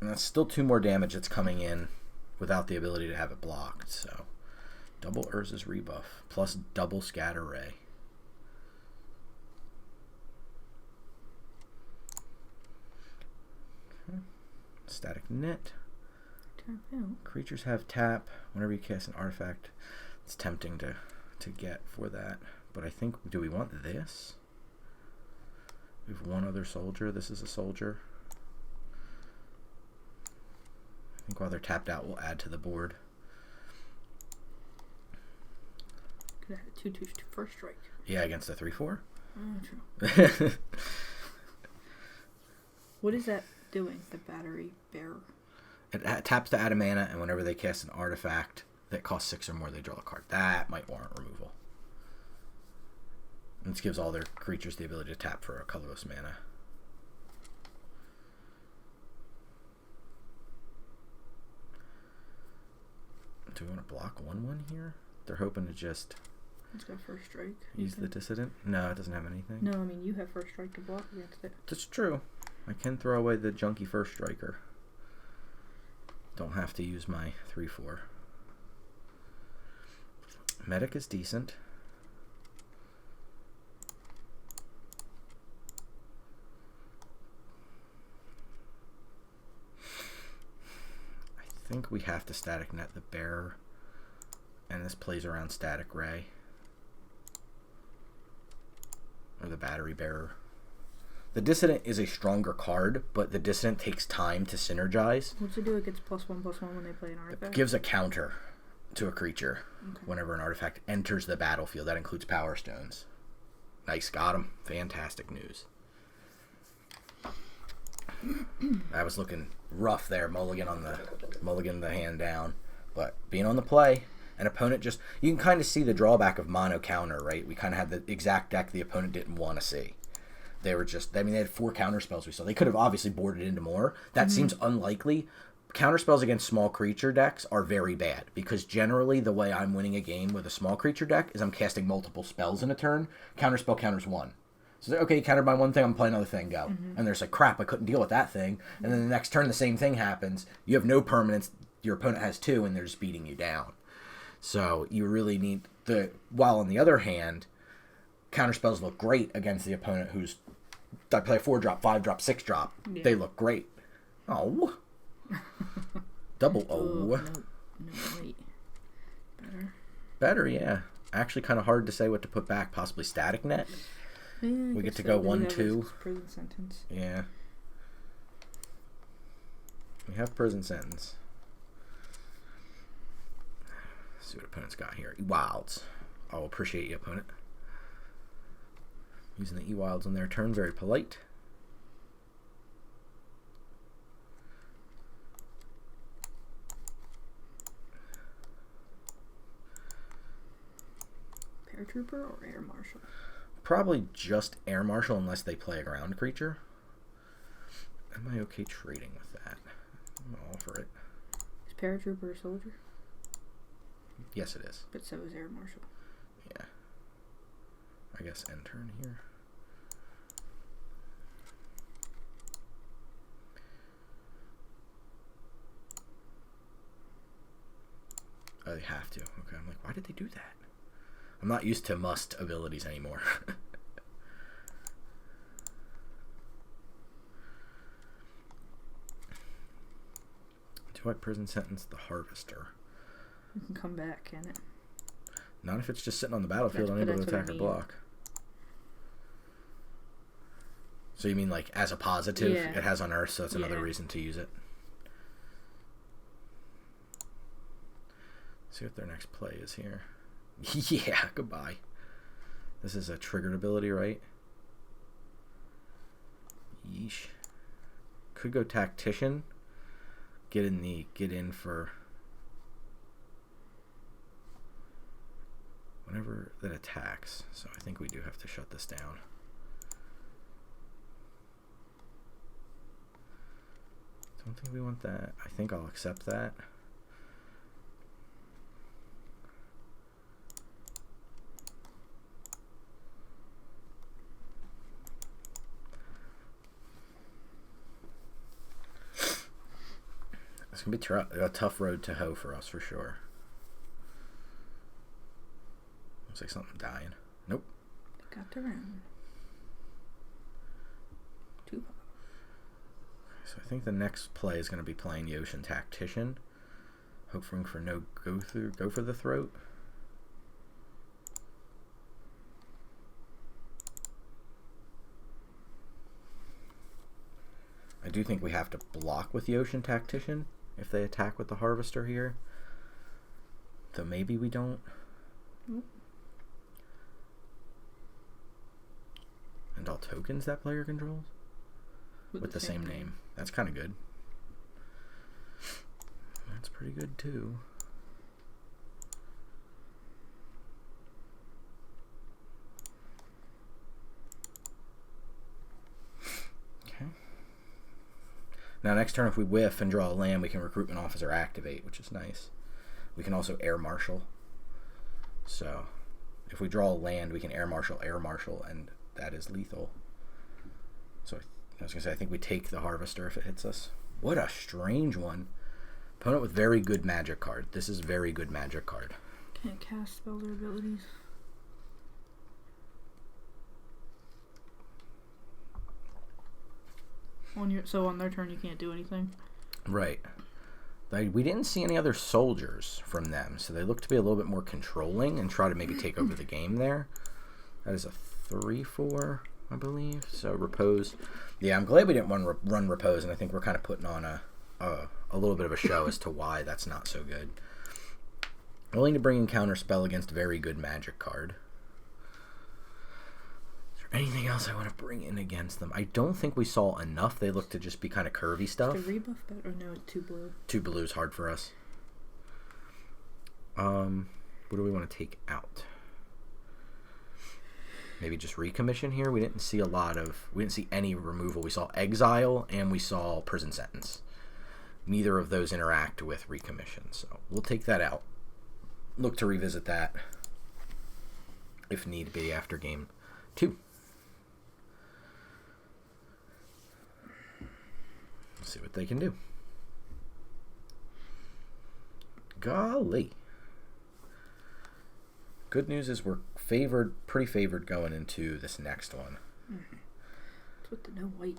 And that's still 2 more damage that's coming in without the ability to have it blocked. So double Urza's rebuff plus double Scatter Ray. Okay. Static Net. Creatures have tap whenever you cast an artifact. It's tempting to get for that. But I think, do we want this? We have 1 other soldier. This is a soldier. I think while they're tapped out, we'll add to the board. Could have a 2/2 first strike. Yeah, against a 3/4. True. What is that doing, the battery bearer? It taps to add a mana, and whenever they cast an artifact that costs 6 or more, they draw a card. That might warrant removal. And this gives all their creatures the ability to tap for a colorless mana. Do we want to block 1/1 here? They're hoping to just... It's got first strike. Use the Dissident? No, it doesn't have anything. No, I mean, you have first strike to block against it. That's true. I can throw away the junky first striker. Don't have to use my 3/4. Medic is decent. I think we have to static net the bearer, and this plays around static ray, or the battery bearer. The Dissident is a stronger card, but the Dissident takes time to synergize. What's it do? It gets +1/+1 when they play an artifact? It gives a counter to a creature whenever an artifact enters the battlefield. That includes Power Stones. Nice, got him. Fantastic news. I was looking rough there, mulligan the hand down, but being on the play, an opponent just, you can kind of see the drawback of mono counter, right? We kind of had the exact deck the opponent didn't want to see. They were just, I mean, they had 4 counter spells we saw. They could have obviously boarded into more. That seems unlikely. Counter spells against small creature decks are very bad, because generally the way I'm winning a game with a small creature deck is I'm casting multiple spells in a turn. Counter spell counters 1. So, okay, you countered by 1 thing, I'm playing another thing, go. And there's like, crap, I couldn't deal with that thing. And then the next turn, the same thing happens. You have no permanence. Your opponent has 2, and they're just beating you down. So you really need while on the other hand, counter spells look great against the opponent who's, I play a 4-drop, 5-drop, 6-drop. Yeah. They look great. Oh. Double O. No, wait. Better, yeah. Actually kind of hard to say what to put back. Possibly static net. Yeah, we get to go 1/2. Prison sentence. Yeah. We have prison sentence. Let's see what opponent's got here. E-Wilds. I'll appreciate you, opponent. Using the E-Wilds on their turn. Very polite. Paratrooper or Air Marshal? Probably just Air Marshal unless they play a ground creature. Am I okay trading with that? I'm going to offer it. Is Paratrooper a soldier? Yes, it is. But so is Air Marshal. Yeah. I guess end turn here. Oh, they have to. Okay, I'm like, why did they do that? I'm not used to must abilities anymore. Do I prison sentence the Harvester? You can come back, can it? Not if it's just sitting on the battlefield unable to attack or block. So you mean like as a positive? Yeah. It has Unearth, so that's another reason to use it. See what their next play is here. Yeah, goodbye. This is a triggered ability, right? Yeesh. Could go Tactician. Get in for whenever that attacks. So I think we do have to shut this down. Don't think we want that. I think I'll accept that. It's going to be a tough road to hoe for us, for sure. Looks like something dying. Nope. Got around. 2. So I think the next play is going to be playing the Ocean Tactician. Hoping for no go for the throat. I do think we have to block with the Ocean Tactician if they attack with the Harvester here. Though maybe we don't. Nope. And all tokens that player controls? With the same name. That's kind of good. That's pretty good too. Okay. Now next turn if we whiff and draw a land, we can Recruitment Officer activate, which is nice. We can also Air Marshal. So if we draw a land, we can Air Marshal, and that is lethal. So I was going to say, I think we take the Harvester if it hits us. What a strange one. Opponent with very good Magic card. This is very good Magic card. Can't cast spells or abilities. So on their turn you can't do anything? Right. We didn't see any other soldiers from them, so they look to be a little bit more controlling and try to maybe take over the game there. That is a 3/4, I believe. So Repose. Yeah, I'm glad we didn't run Repose, and I think we're kind of putting on a little bit of a show as to why that's not so good. Willing to bring in Counterspell against very good Magic card. Is there anything else I want to bring in against them? I don't think we saw enough. They look to just be kind of curvy stuff. Is the rebuff better? Or no, it's 2 blue. 2 blue is hard for us. What do we want to take out? Maybe just Recommission here. We didn't see any removal. We saw Exile and we saw Prison Sentence. Neither of those interact with Recommission, so we'll take that out. Look to revisit that if need be after game 2. Let's see what they can do. Golly. Good news is we're pretty favored going into this next one. It's with the no white.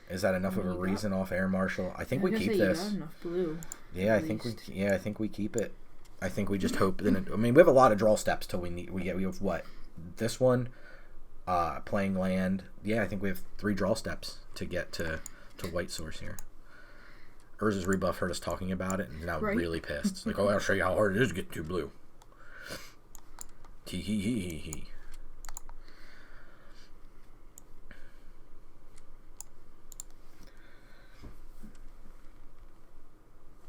Is that enough of a reason off Air Marshal? I think we keep this. You got enough blue. Yeah, I think we keep it. I think we just hope that we have a lot of draw steps till we have what? This one, playing land. Yeah, I think we have 3 draw steps to get to white source here. Urza's rebuff heard us talking about it and now really pissed. It's like, oh, I'll show you how hard it is to get 2 blue. Hee hee hee hee hee.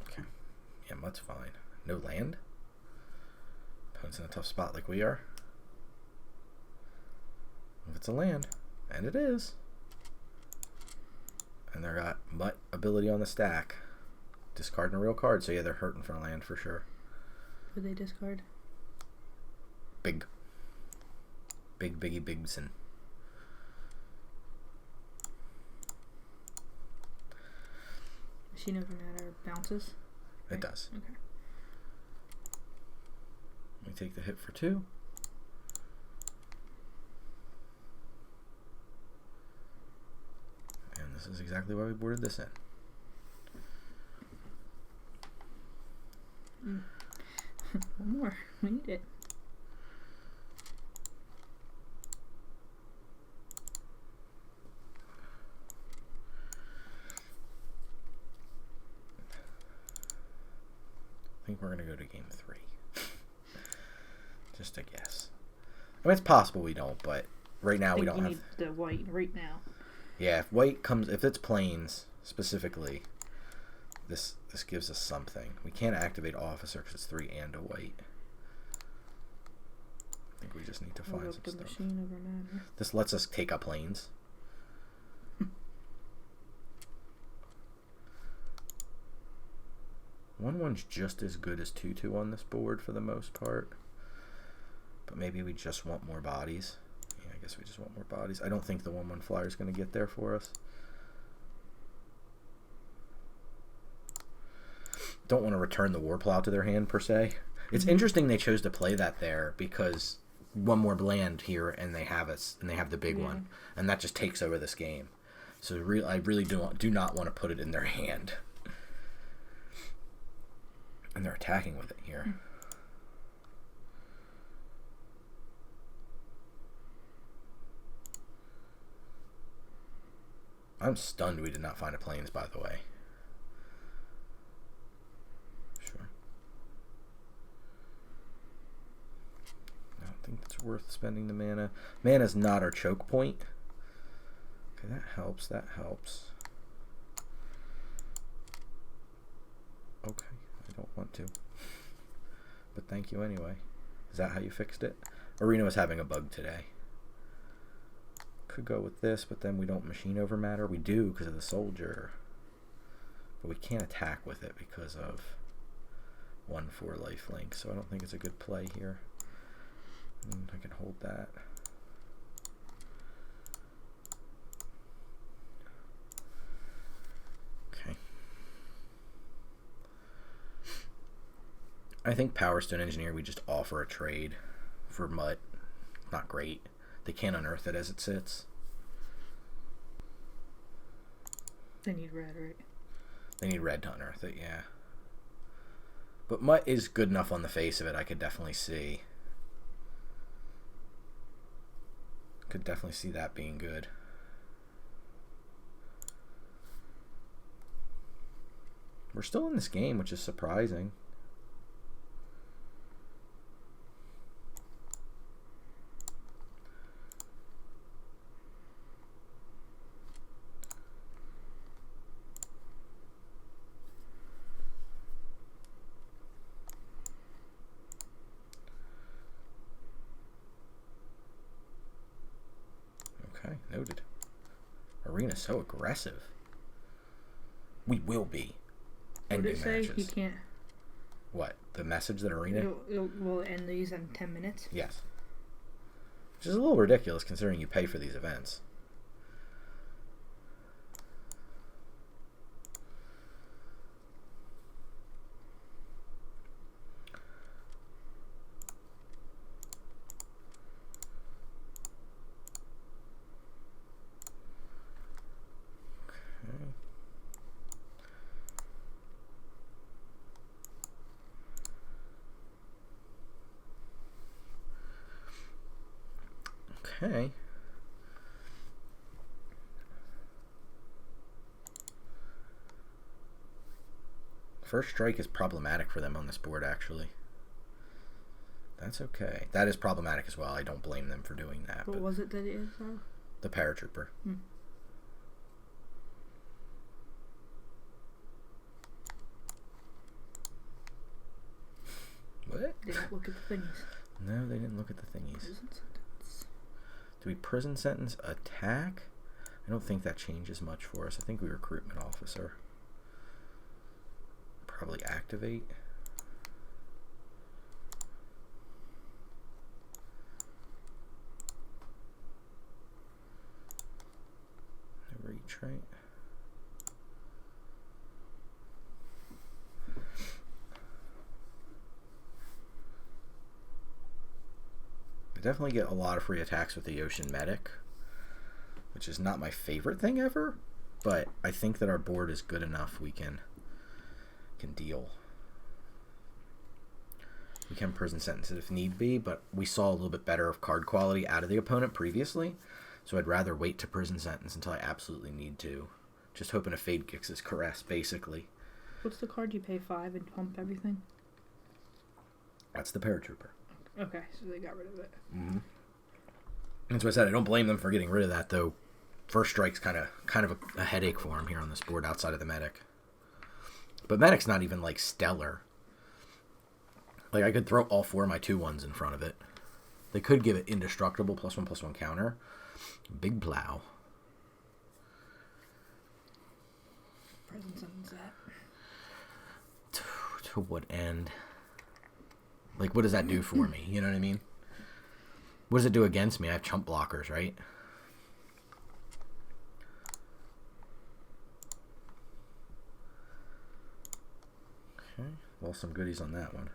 Okay. Yeah, that's fine. No land? Opponent's in a tough spot like we are. If it's a land, and it is. And they're got Mutt ability on the stack. Discarding a real card, so yeah, they're hurting for a land for sure. Would they discard? Big Biggie Bigson. Machine of Matter bounces? It does. Okay. We take the hit for 2. And this is exactly why we boarded this in. One more. We need it. I think we're going to go to game 3. Just a guess. I mean, it's possible we don't, but right now we don't have... need the white right now. Yeah, if white comes... If it's plains, specifically, this gives us something. We can't activate Officer because it's 3 and a white. I think we just need to find some stuff. Machine of Matter. This lets us take up plains. 1/1's just as good as 2/2 on this board for the most part. But maybe we just want more bodies. Yeah, I guess we just want more bodies. I don't think the 1/1 flyer is going to get there for us. don't want to return the Warplow to their hand, per se. It's interesting they chose to play that there, because one more land here, and they have us, and they have the big one, and that just takes over this game. So I really do not want to put it in their hand. And they're attacking with it here. I'm stunned we did not find a plains, by the way. Sure. I don't think it's worth spending the mana. Mana's not our choke point. Okay, that helps. That helps. Okay, I don't want to. But thank you anyway. Is that how you fixed it? Arena was having a bug today. Could go with this, but then we don't machine over matter. We do because of the soldier. But we can't attack with it because of 1/4 lifelink. So I don't think it's a good play here. And I can hold that. Okay. I think Power Stone Engineer, we just offer a trade for Mutt. Not great. They can't unearth it as it sits. They need red, right? They need red to unearth it, yeah. But Mutt is good enough on the face of it, I could definitely see. Could definitely see that being good. We're still in this game, which is surprising. Okay, noted. Arena's so aggressive. We will be ending matches. You can't. What? The message that Arena? Will end these in 10 minutes? Yes. Which is a little ridiculous considering you pay for these events. Okay. First strike is problematic for them on this board, actually. That's okay. That is problematic as well. I don't blame them for doing that. What was it that it is, though? The Paratrooper. What? They don't look at the thingies. No, they didn't look at the thingies. Prison sentence. Do we prison sentence attack? I don't think that changes much for us. I think we recruitment officer. Probably activate. Reach, right? I definitely get a lot of free attacks with the Ocean Medic, which is not my favorite thing ever, but I think that our board is good enough we can deal. We can prison sentence it if need be, but we saw a little bit better of card quality out of the opponent previously, so I'd rather wait to prison sentence until I absolutely need to. Just hoping a Fade kicks his caress, basically. What's the card you pay 5 and pump everything? That's the Paratrooper. Okay, so they got rid of it. Mm-hmm. That's what I said. I don't blame them for getting rid of that, though. First strike's kind of a headache for him here on this board outside of the Medic. But Medic's not even, like, stellar. Like, I could throw all 4 of my 2/1s in front of it. They could give it indestructible +1/+1 counter. Big plow. Prison sentence that. To what end? Like, what does that do for me? You know what I mean? What does it do against me? I have chump blockers, right? Well, some goodies on that one.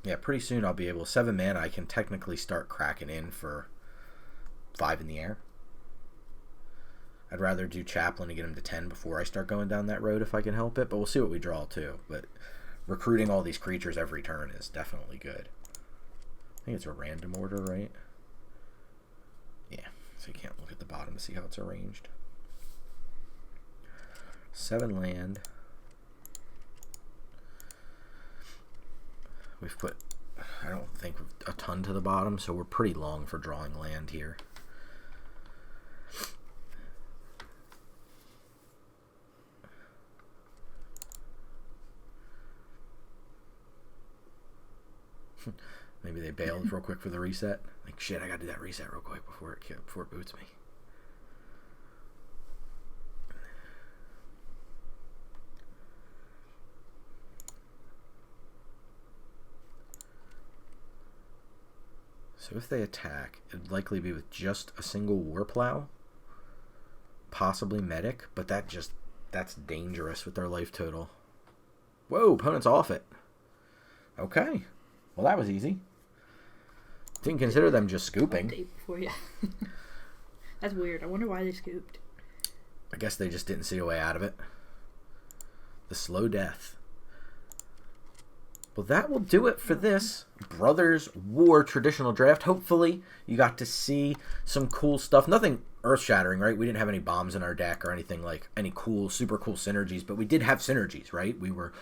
Yeah, pretty soon I'll be able... 7 mana, I can technically start cracking in for 5 in the air. I'd rather do Chaplain to get him to 10 before I start going down that road if I can help it, but we'll see what we draw too. But recruiting all these creatures every turn is definitely good. I think it's a random order, right? Yeah, so you can't look at the bottom to see how it's arranged. 7 land. We've put, I don't think, a ton to the bottom, so we're pretty long for drawing land here. Maybe they bailed real quick for the reset. Like, shit, I gotta do that reset real quick before it boots me. So if they attack, it'd likely be with just a single War Plow, possibly Medic, but that's dangerous with their life total. Whoa, opponent's off it. Okay, well that was easy. Didn't consider them just scooping. Before, yeah. That's weird. I wonder why they scooped. I guess they just didn't see a way out of it. The slow death. Well, that will do it for this Brothers War traditional draft. Hopefully, you got to see some cool stuff. Nothing earth-shattering, right? We didn't have any bombs in our deck or anything like any cool, super cool synergies, but we did have synergies, right? We were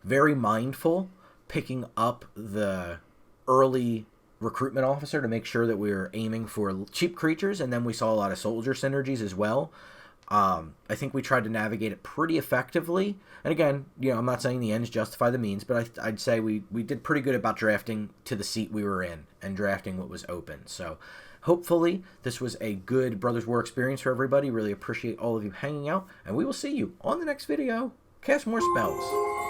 very mindful picking up the early recruitment officer to make sure that we were aiming for cheap creatures, and then we saw a lot of soldier synergies as well. I think we tried to navigate it pretty effectively. And again, you know, I'm not saying the ends justify the means, but I'd say we did pretty good about drafting to the seat we were in and drafting what was open. So hopefully this was a good Brothers War experience for everybody. Really appreciate all of you hanging out, and we will see you on the next video. Cast more spells.